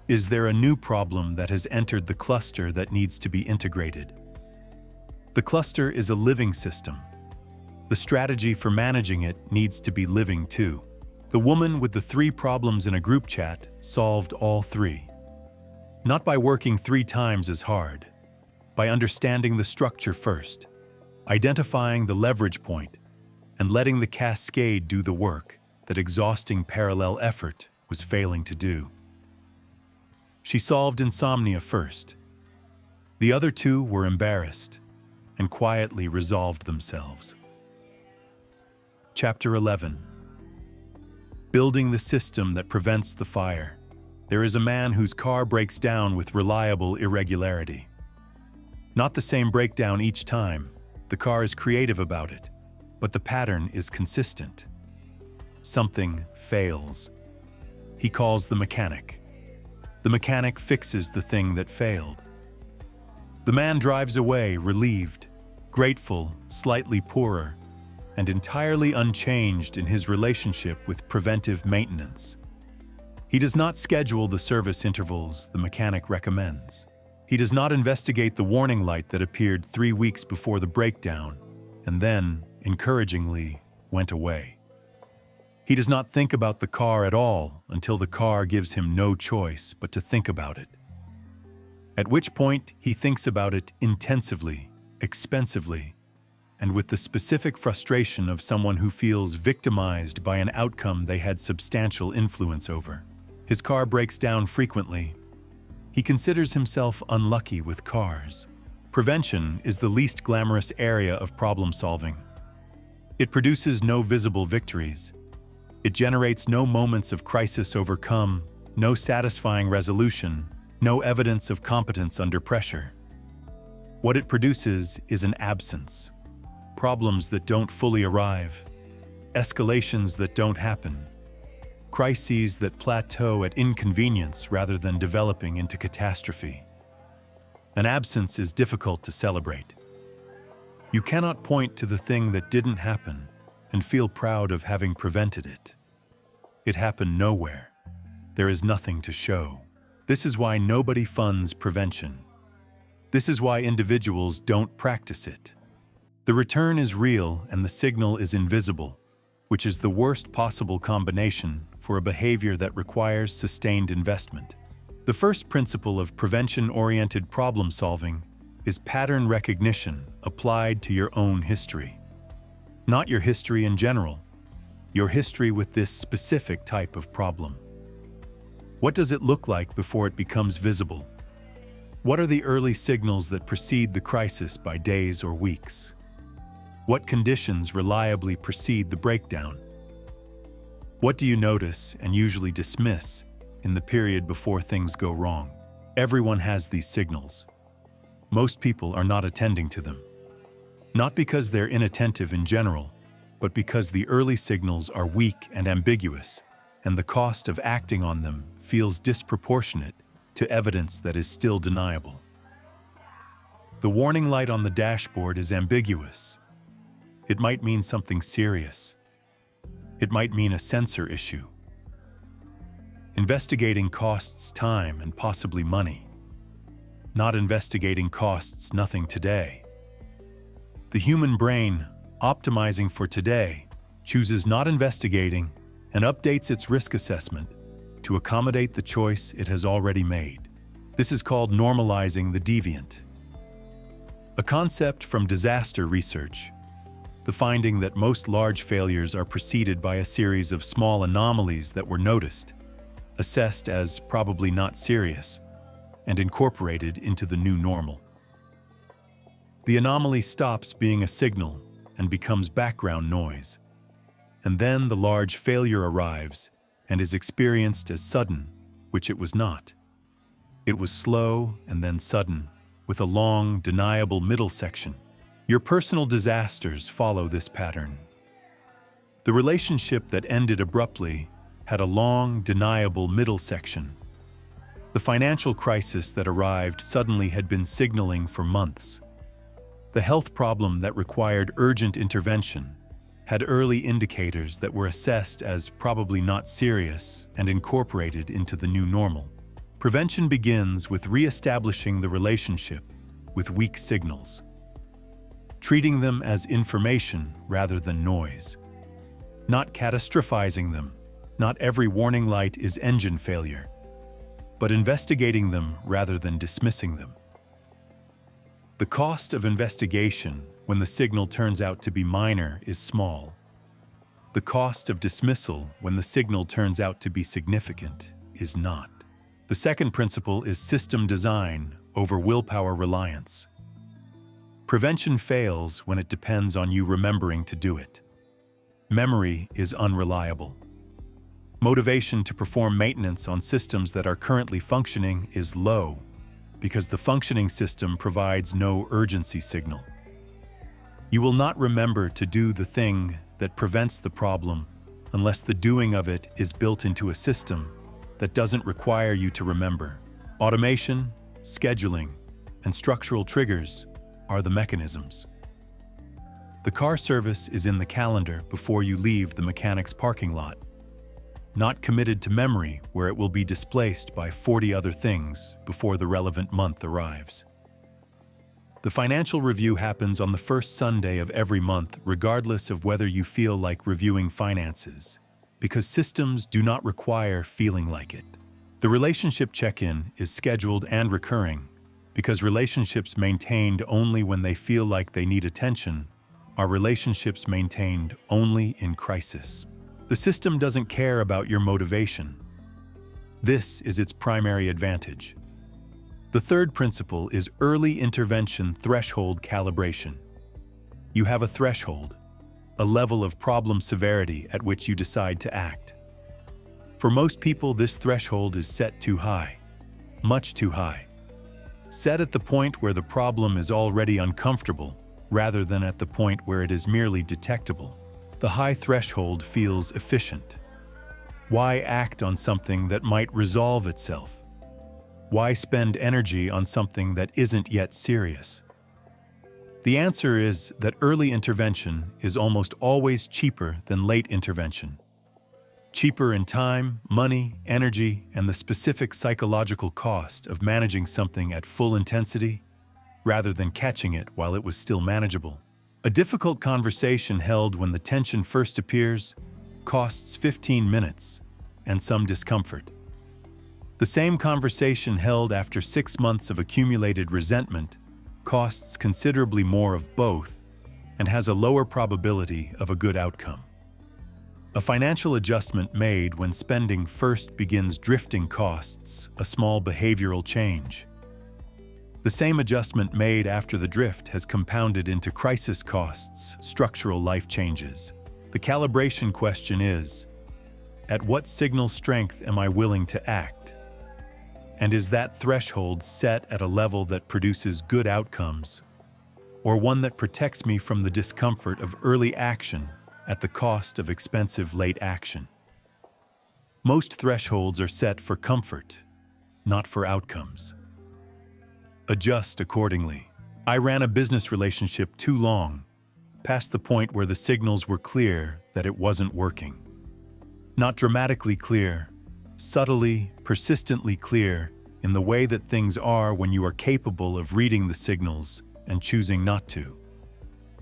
Is there a new problem that has entered the cluster that needs to be integrated? The cluster is a living system. The strategy for managing it needs to be living too. The woman with the 3 problems in a group chat solved all 3. Not by working 3 times as hard, by understanding the structure first, identifying the leverage point, and letting the cascade do the work that exhausting parallel effort was failing to do. She solved insomnia first. The other 2 were embarrassed and quietly resolved themselves. Chapter 11. Building the system that prevents the fire. There is a man whose car breaks down with reliable irregularity. Not the same breakdown each time. The car is creative about it, but the pattern is consistent. Something fails. He calls the mechanic. The mechanic fixes the thing that failed. The man drives away relieved, grateful, slightly poorer, and entirely unchanged in his relationship with preventive maintenance. He does not schedule the service intervals the mechanic recommends. He does not investigate the warning light that appeared 3 weeks before the breakdown and then, encouragingly, went away. He does not think about the car at all until the car gives him no choice but to think about it. At which point, he thinks about it intensively, expensively, and with the specific frustration of someone who feels victimized by an outcome they had substantial influence over. His car breaks down frequently. He considers himself unlucky with cars. Prevention is the least glamorous area of problem solving. It produces no visible victories. It generates no moments of crisis overcome, no satisfying resolution, no evidence of competence under pressure. What it produces is an absence. Problems that don't fully arrive. Escalations that don't happen. Crises that plateau at inconvenience rather than developing into catastrophe. An absence is difficult to celebrate. You cannot point to the thing that didn't happen and feel proud of having prevented it. It happened nowhere. There is nothing to show. This is why nobody funds prevention. This is why individuals don't practice it. The return is real and the signal is invisible, which is the worst possible combination for a behavior that requires sustained investment. The first principle of prevention-oriented problem-solving is pattern recognition applied to your own history. Not your history in general, your history with this specific type of problem. What does it look like before it becomes visible? What are the early signals that precede the crisis by days or weeks? What conditions reliably precede the breakdown? What do you notice and usually dismiss in the period before things go wrong? Everyone has these signals. Most people are not attending to them. Not because they're inattentive in general, but because the early signals are weak and ambiguous, and the cost of acting on them feels disproportionate to evidence that is still deniable. The warning light on the dashboard is ambiguous. It might mean something serious. It might mean a sensor issue. Investigating costs time and possibly money. Not investigating costs nothing today. The human brain, optimizing for today, chooses not investigating and updates its risk assessment to accommodate the choice it has already made. This is called normalizing the deviant. A concept from disaster research, the finding that most large failures are preceded by a series of small anomalies that were noticed, assessed as probably not serious, and incorporated into the new normal. The anomaly stops being a signal and becomes background noise. And then the large failure arrives and is experienced as sudden, which it was not. It was slow and then sudden, with a long, deniable middle section. Your personal disasters follow this pattern. The relationship that ended abruptly had a long, deniable middle section. The financial crisis that arrived suddenly had been signaling for months. The health problem that required urgent intervention had early indicators that were assessed as probably not serious and incorporated into the new normal. Prevention begins with re-establishing the relationship with weak signals, treating them as information rather than noise, not catastrophizing them. Not every warning light is engine failure, but investigating them rather than dismissing them. The cost of investigation when the signal turns out to be minor is small. The cost of dismissal when the signal turns out to be significant is not. The second principle is system design over willpower reliance. Prevention fails when it depends on you remembering to do it. Memory is unreliable. Motivation to perform maintenance on systems that are currently functioning is low, because the functioning system provides no urgency signal. You will not remember to do the thing that prevents the problem unless the doing of it is built into a system that doesn't require you to remember. Automation, scheduling, and structural triggers are the mechanisms. The car service is in the calendar before you leave the mechanic's parking lot. not committed to memory where it will be displaced by 40 other things before the relevant month arrives. The financial review happens on the first Sunday of every month, regardless of whether you feel like reviewing finances, because systems do not require feeling like it. The relationship check-in is scheduled and recurring, because relationships maintained only when they feel like they need attention are relationships maintained only in crisis. The system doesn't care about your motivation. This is its primary advantage. The third principle is early intervention threshold calibration. You have a threshold, a level of problem severity at which you decide to act. For most people, this threshold is set too high, much too high. Set at the point where the problem is already uncomfortable, rather than at the point where it is merely detectable. The high threshold feels efficient. Why act on something that might resolve itself? Why spend energy on something that isn't yet serious? The answer is that early intervention is almost always cheaper than late intervention. Cheaper in time, money, energy, and the specific psychological cost of managing something at full intensity, rather than catching it while it was still manageable. A difficult conversation held when the tension first appears costs 15 minutes and some discomfort. The same conversation held after 6 months of accumulated resentment costs considerably more of both and has a lower probability of a good outcome. A financial adjustment made when spending first begins drifting costs a small behavioral change. The same adjustment made after the drift has compounded into crisis costs, structural life changes. The calibration question is, at what signal strength am I willing to act? And is that threshold set at a level that produces good outcomes, or one that protects me from the discomfort of early action at the cost of expensive late action? Most thresholds are set for comfort, not for outcomes. Adjust accordingly. I ran a business relationship too long, past the point where the signals were clear that it wasn't working. Not dramatically clear, subtly, persistently clear in the way that things are when you are capable of reading the signals and choosing not to.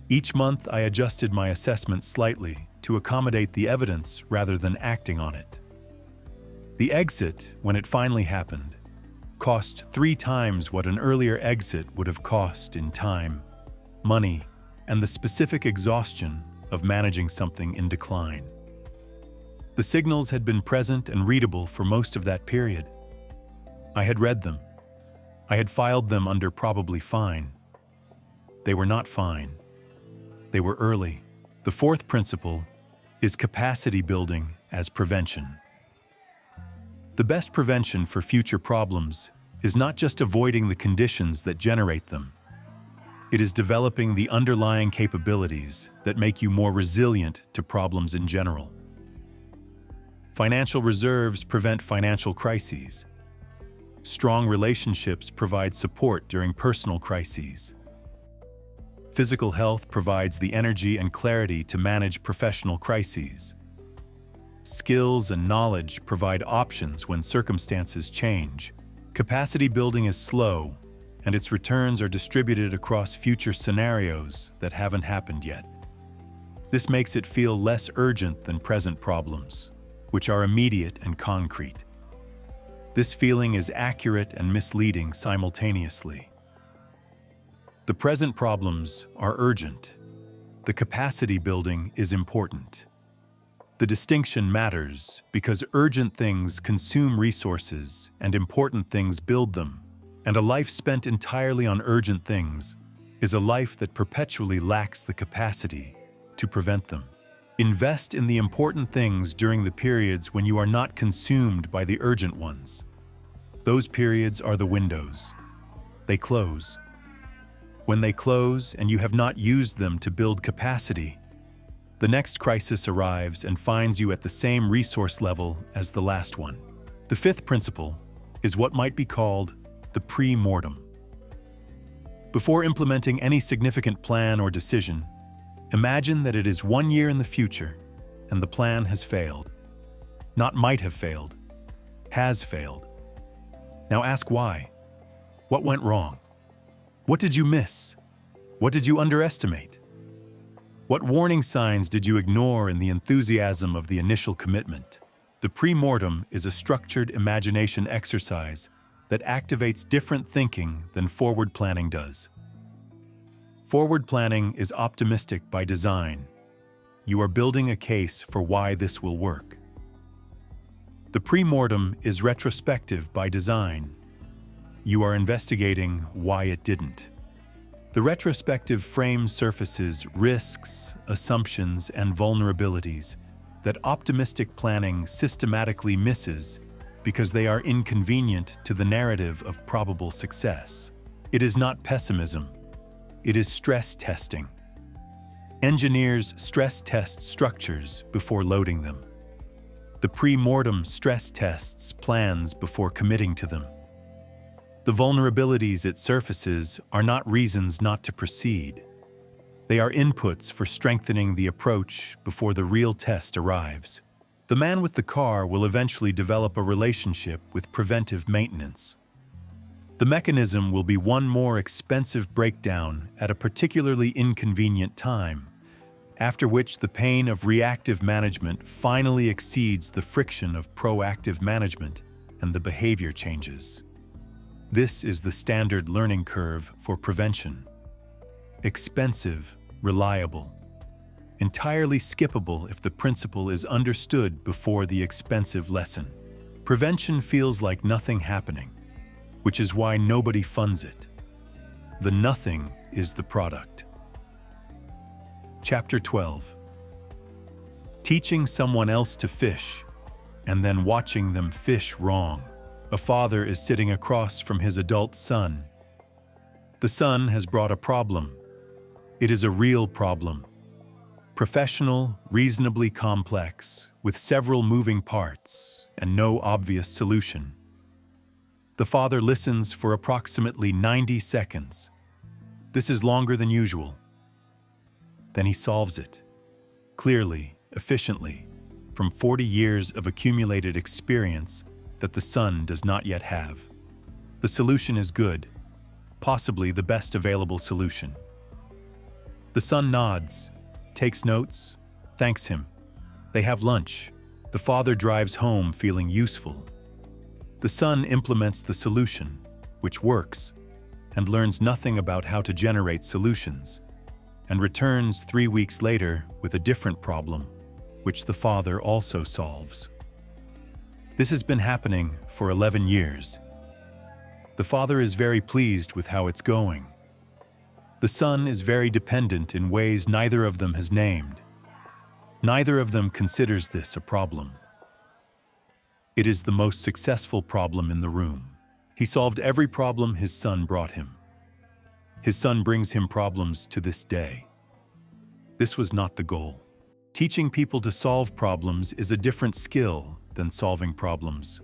Each month, I adjusted my assessment slightly to accommodate the evidence rather than acting on it. The exit, when it finally happened, cost 3 times what an earlier exit would have cost in time, money, and the specific exhaustion of managing something in decline. The signals had been present and readable for most of that period. I had read them. I had filed them under probably fine. They were not fine. They were early. The fourth principle is capacity building as prevention. The best prevention for future problems is not just avoiding the conditions that generate them. It is developing the underlying capabilities that make you more resilient to problems in general. Financial reserves prevent financial crises. Strong relationships provide support during personal crises. Physical health provides the energy and clarity to manage professional crises. Skills and knowledge provide options when circumstances change. Capacity building is slow, and its returns are distributed across future scenarios that haven't happened yet. This makes it feel less urgent than present problems, which are immediate and concrete. This feeling is accurate and misleading simultaneously. The present problems are urgent. The capacity building is important. The distinction matters because urgent things consume resources and important things build them, and a life spent entirely on urgent things is a life that perpetually lacks the capacity to prevent them. Invest in the important things during the periods when you are not consumed by the urgent ones. Those periods are the windows. They close. When they close and you have not used them to build capacity, the next crisis arrives and finds you at the same resource level as the last one. The fifth principle is what might be called the pre-mortem. Before implementing any significant plan or decision, imagine that it is 1 year in the future and the plan has failed. Not might have failed, has failed. Now ask why. What went wrong? What did you miss? What did you underestimate? What warning signs did you ignore in the enthusiasm of the initial commitment? The pre-mortem is a structured imagination exercise that activates different thinking than forward planning does. Forward planning is optimistic by design. You are building a case for why this will work. The pre-mortem is retrospective by design. You are investigating why it didn't. The retrospective frame surfaces risks, assumptions, and vulnerabilities that optimistic planning systematically misses because they are inconvenient to the narrative of probable success. It is not pessimism. It is stress testing. Engineers stress test structures before loading them. The pre-mortem stress tests plans before committing to them. The vulnerabilities it surfaces are not reasons not to proceed. They are inputs for strengthening the approach before the real test arrives. The man with the car will eventually develop a relationship with preventive maintenance. The mechanism will be one more expensive breakdown at a particularly inconvenient time, after which the pain of reactive management finally exceeds the friction of proactive management and the behavior changes. This is the standard learning curve for prevention. Expensive, reliable, entirely skippable if the principle is understood before the expensive lesson. Prevention feels like nothing happening, which is why nobody funds it. The nothing is the product. Chapter 12. Teaching someone else to fish and then watching them fish wrong. A father is sitting across from his adult son. The son has brought a problem. It is a real problem. Professional, reasonably complex, with several moving parts and no obvious solution. The father listens for approximately 90 seconds. This is longer than usual. Then he solves it, clearly, efficiently, from 40 years of accumulated experience that the son does not yet have. The solution is good, possibly the best available solution. The son nods, takes notes, thanks him. They have lunch. The father drives home feeling useful. The son implements the solution, which works, and learns nothing about how to generate solutions, and returns 3 weeks later with a different problem, which the father also solves. This has been happening for 11 years. The father is very pleased with how it's going. The son is very dependent in ways neither of them has named. Neither of them considers this a problem. It is the most successful problem in the room. He solved every problem his son brought him. His son brings him problems to this day. This was not the goal. Teaching people to solve problems is a different skill than solving problems.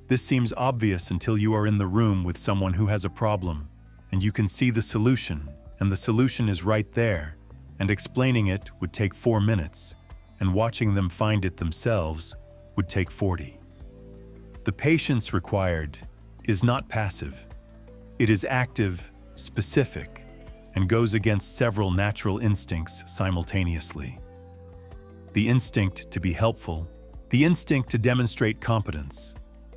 This seems obvious until you are in the room with someone who has a problem, and you can see the solution, and the solution is right there, and explaining it would take 4 minutes, and watching them find it themselves would take 40. The patience required is not passive. It is active, specific, and goes against several natural instincts simultaneously. The instinct to be helpful, the instinct to demonstrate competence,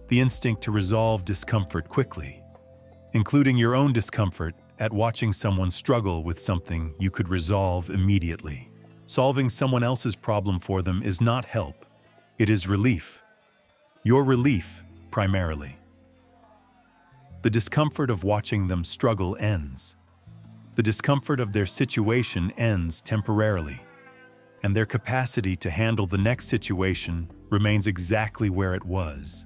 the instinct to resolve discomfort quickly, including your own discomfort at watching someone struggle with something you could resolve immediately. Solving someone else's problem for them is not help. It is relief. Your relief, primarily. The discomfort of watching them struggle ends. The discomfort of their situation ends temporarily, and their capacity to handle the next situation remains exactly where it was,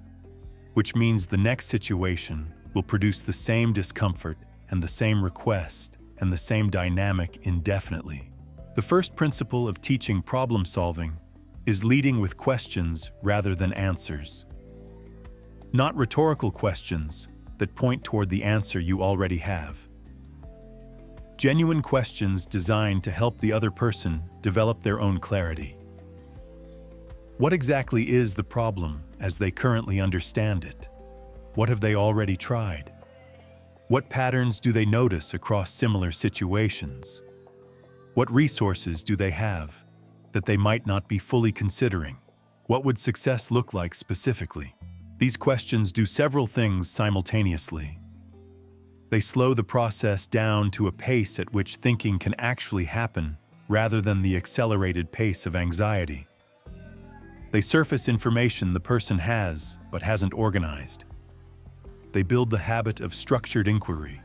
which means the next situation will produce the same discomfort and the same request and the same dynamic indefinitely. The first principle of teaching problem solving is leading with questions rather than answers. Not rhetorical questions that point toward the answer you already have. Genuine questions designed to help the other person develop their own clarity. What exactly is the problem as they currently understand it? What have they already tried? What patterns do they notice across similar situations? What resources do they have that they might not be fully considering? What would success look like specifically? These questions do several things simultaneously. They slow the process down to a pace at which thinking can actually happen rather than the accelerated pace of anxiety. They surface information the person has but hasn't organized. They build the habit of structured inquiry.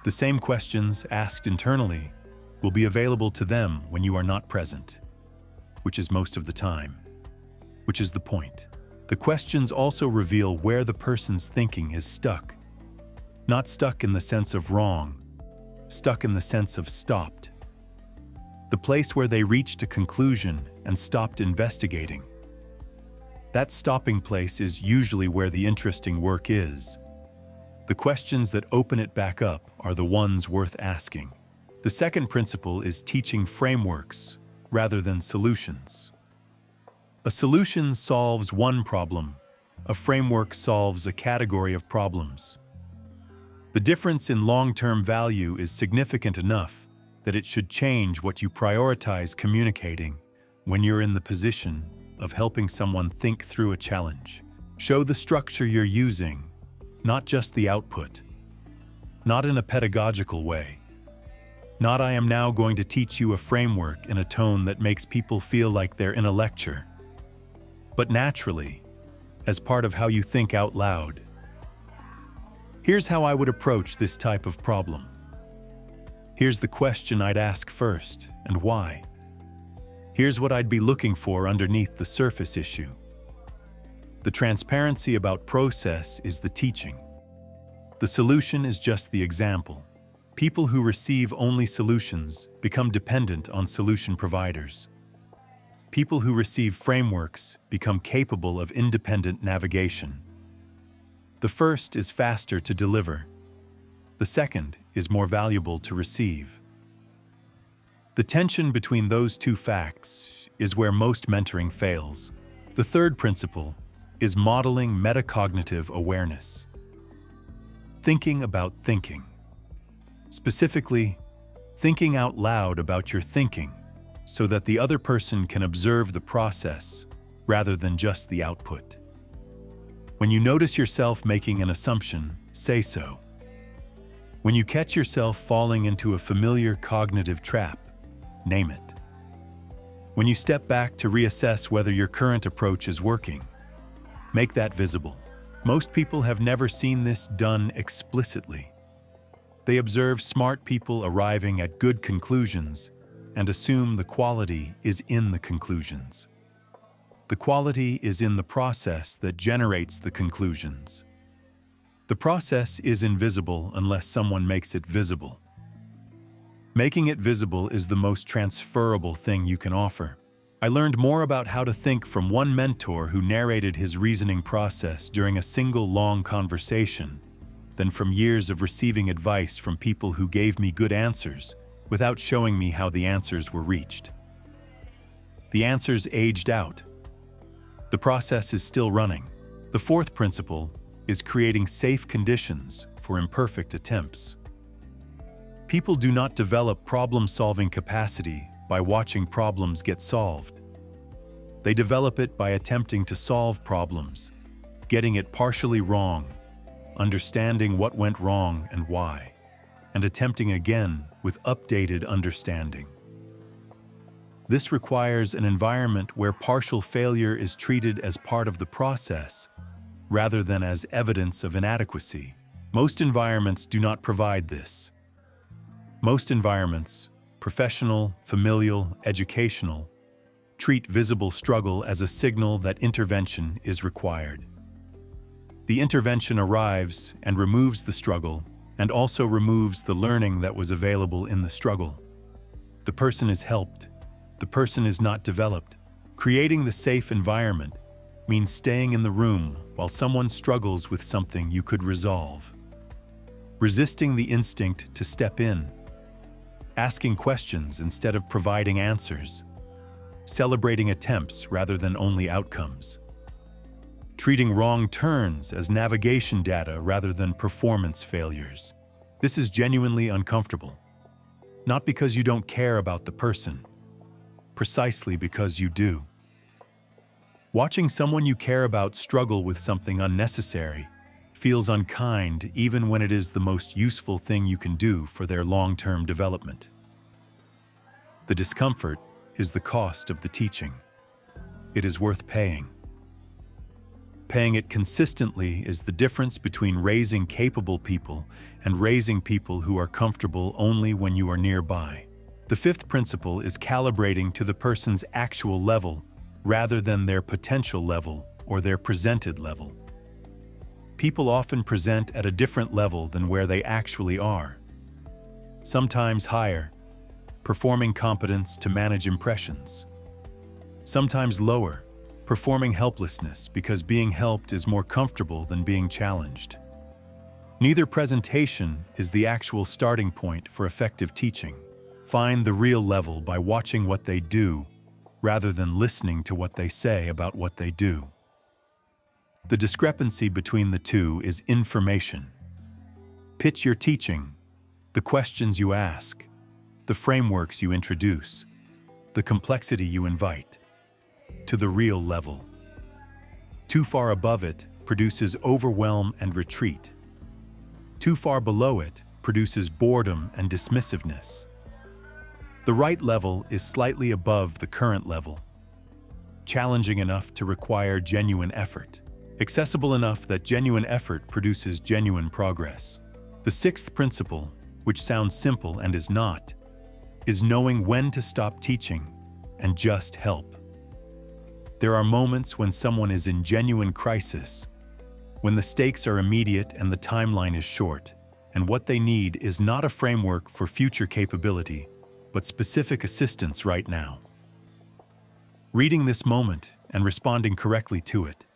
The same questions asked internally will be available to them when you are not present, which is most of the time, which is the point. The questions also reveal where the person's thinking is stuck. Not stuck in the sense of wrong, stuck in the sense of stopped. The place where they reached a conclusion and stopped investigating. That stopping place is usually where the interesting work is. The questions that open it back up are the ones worth asking. The second principle is teaching frameworks rather than solutions. A solution solves one problem. A framework solves a category of problems. The difference in long-term value is significant enough that it should change what you prioritize communicating when you're in the position of helping someone think through a challenge. Show the structure you're using, not just the output. Not in a pedagogical way. Not I am now going to teach you a framework in a tone that makes people feel like they're in a lecture. But naturally, as part of how you think out loud. Here's how I would approach this type of problem. Here's the question I'd ask first, and why. Here's what I'd be looking for underneath the surface issue. The transparency about process is the teaching. The solution is just the example. People who receive only solutions become dependent on solution providers. People who receive frameworks become capable of independent navigation. The first is faster to deliver. The second is more valuable to receive. The tension between those two facts is where most mentoring fails. The third principle is modeling metacognitive awareness. Thinking about thinking. Specifically, thinking out loud about your thinking so that the other person can observe the process rather than just the output. When you notice yourself making an assumption, say so. When you catch yourself falling into a familiar cognitive trap, name it. When you step back to reassess whether your current approach is working, make that visible. Most people have never seen this done explicitly. They observe smart people arriving at good conclusions and assume the quality is in the conclusions. The quality is in the process that generates the conclusions. The process is invisible unless someone makes it visible. Making it visible is the most transferable thing you can offer. I learned more about how to think from one mentor who narrated his reasoning process during a single long conversation than from years of receiving advice from people who gave me good answers without showing me how the answers were reached. The answers aged out. The process is still running. The fourth principle is creating safe conditions for imperfect attempts. People do not develop problem-solving capacity by watching problems get solved. They develop it by attempting to solve problems, getting it partially wrong, understanding what went wrong and why, and attempting again with updated understanding. This requires an environment where partial failure is treated as part of the process rather than as evidence of inadequacy. Most environments do not provide this. Most environments, professional, familial, educational, treat visible struggle as a signal that intervention is required. The intervention arrives and removes the struggle and also removes the learning that was available in the struggle. The person is helped. The person is not developed. Creating the safe environment means staying in the room while someone struggles with something you could resolve. Resisting the instinct to step in. Asking questions instead of providing answers. celebrating attempts rather than only outcomes, treating wrong turns as navigation data rather than performance failures. This is genuinely uncomfortable, not because you don't care about the person, precisely because you do. Watching someone you care about struggle with something unnecessary feels unkind even when it is the most useful thing you can do for their long-term development. The discomfort is the cost of the teaching. It is worth paying. Paying it consistently is the difference between raising capable people and raising people who are comfortable only when you are nearby. The fifth principle is calibrating to the person's actual level rather than their potential level or their presented level. People often present at a different level than where they actually are. Sometimes higher, performing competence to manage impressions. Sometimes lower, performing helplessness because being helped is more comfortable than being challenged. Neither presentation is the actual starting point for effective teaching. Find the real level by watching what they do rather than listening to what they say about what they do. The discrepancy between the two is information. Pitch your teaching, the questions you ask, the frameworks you introduce, the complexity you invite, to the real level. Too far above it produces overwhelm and retreat. Too far below it produces boredom and dismissiveness. The right level is slightly above the current level, challenging enough to require genuine effort, accessible enough that genuine effort produces genuine progress. The sixth principle, which sounds simple and is not, is knowing when to stop teaching and just help. There are moments when someone is in genuine crisis, when the stakes are immediate and the timeline is short, and what they need is not a framework for future capability, but specific assistance right now. Reading this moment and responding correctly to it,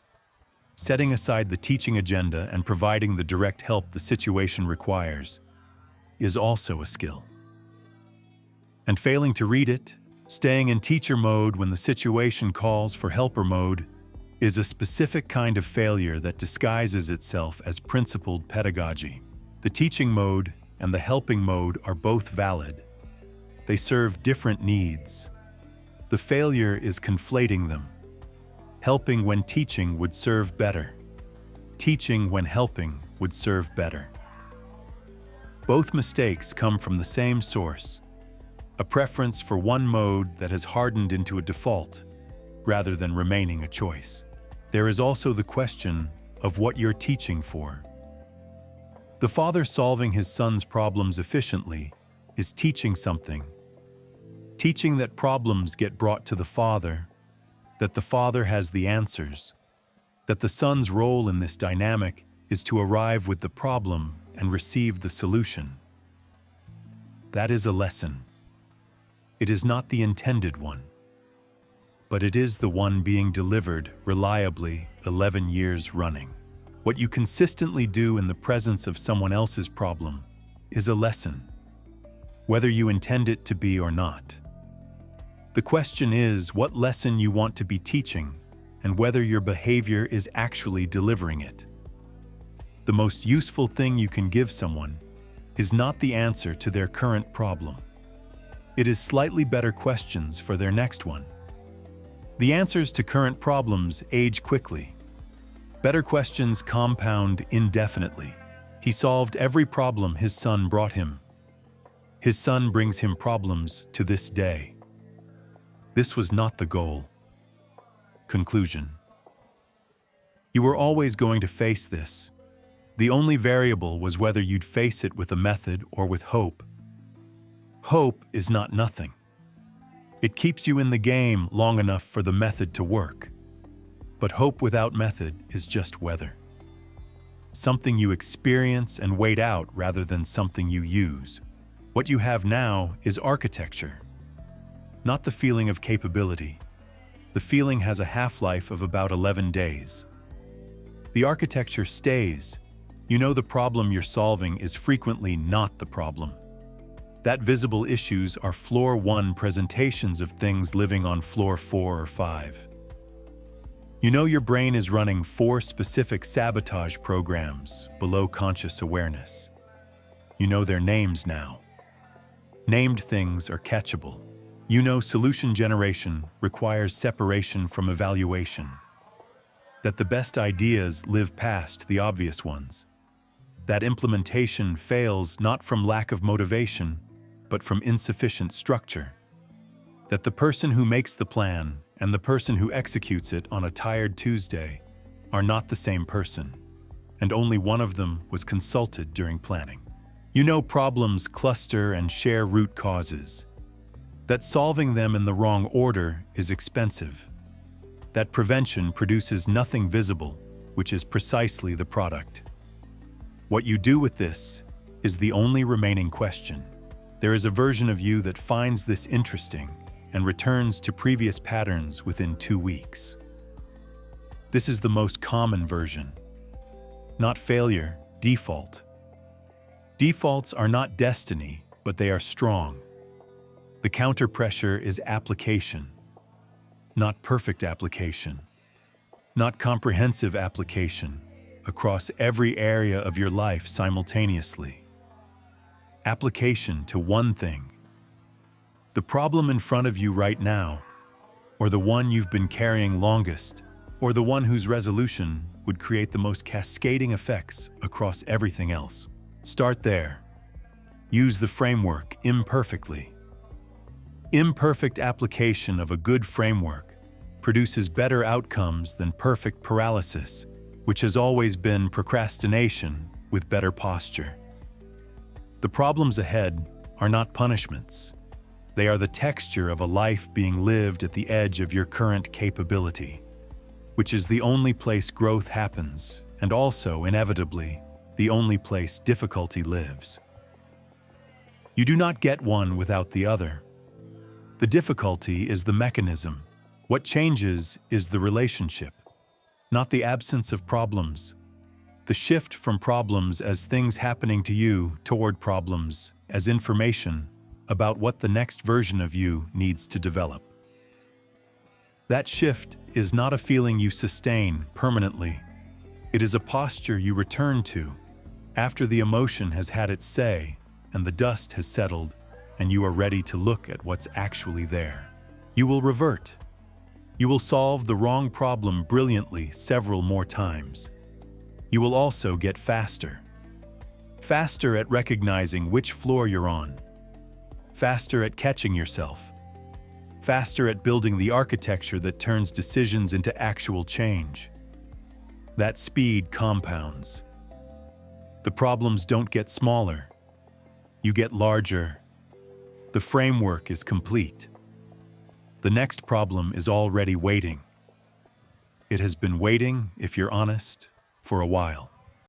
setting aside the teaching agenda and providing the direct help the situation requires, is also a skill. And failing to read it, staying in teacher mode when the situation calls for helper mode, is a specific kind of failure that disguises itself as principled pedagogy. The teaching mode and the helping mode are both valid. They serve different needs. The failure is conflating them. Helping when teaching would serve better. Teaching when helping would serve better. Both mistakes come from the same source, a preference for one mode that has hardened into a default, rather than remaining a choice. There is also the question of what you're teaching for. The father solving his son's problems efficiently is teaching something. Teaching that problems get brought to the father, that the father has the answers, that the son's role in this dynamic is to arrive with the problem and receive the solution. That is a lesson. It is not the intended one, but it is the one being delivered reliably 11 years running. What you consistently do in the presence of someone else's problem is a lesson, whether you intend it to be or not. The question is what lesson you want to be teaching and whether your behavior is actually delivering it. The most useful thing you can give someone is not the answer to their current problem. It is slightly better questions for their next one. The answers to current problems age quickly. Better questions compound indefinitely. He solved every problem his son brought him. His son brings him problems to this day. This was not the goal. Conclusion. You were always going to face this. The only variable was whether you'd face it with a method or with hope. Hope is not nothing. It keeps you in the game long enough for the method to work. But hope without method is just weather. Something you experience and wait out rather than something you use. What you have now is architecture, not the feeling of capability. The feeling has a half-life of about 11 days. The architecture stays. You know the problem you're solving is frequently not the problem. That visible issues are floor 1 presentations of things living on floor 4 or 5. You know your brain is running 4 specific sabotage programs below conscious awareness. You know their names now. Named things are catchable. You know solution generation requires separation from evaluation. That the best ideas live past the obvious ones. That implementation fails not from lack of motivation, but from insufficient structure. That the person who makes the plan and the person who executes it on a tired Tuesday are not the same person, and only one of them was consulted during planning. You know problems cluster and share root causes. That solving them in the wrong order is expensive. That prevention produces nothing visible, which is precisely the product. What you do with this is the only remaining question. There is a version of you that finds this interesting and returns to previous patterns within 2 weeks. This is the most common version. Not failure, default. Defaults are not destiny, but they are strong. The counter-pressure is application. Not perfect application. Not comprehensive application across every area of your life simultaneously. Application to one thing. The problem in front of you right now, or the one you've been carrying longest, or the one whose resolution would create the most cascading effects across everything else. Start there. Use the framework imperfectly. Imperfect application of a good framework produces better outcomes than perfect paralysis, which has always been procrastination with better posture. The problems ahead are not punishments. They are the texture of a life being lived at the edge of your current capability, which is the only place growth happens, and also, inevitably, the only place difficulty lives. You do not get one without the other. The difficulty is the mechanism. What changes is the relationship, not the absence of problems. The shift from problems as things happening to you toward problems as information about what the next version of you needs to develop. That shift is not a feeling you sustain permanently. It is a posture you return to after the emotion has had its say and the dust has settled and you are ready to look at what's actually there. You will revert. You will solve the wrong problem brilliantly several more times. You will also get faster. Faster at recognizing which floor you're on. Faster at catching yourself. Faster at building the architecture that turns decisions into actual change. That speed compounds. The problems don't get smaller. You get larger. The framework is complete. The next problem is already waiting. It has been waiting, if you're honest, for a while.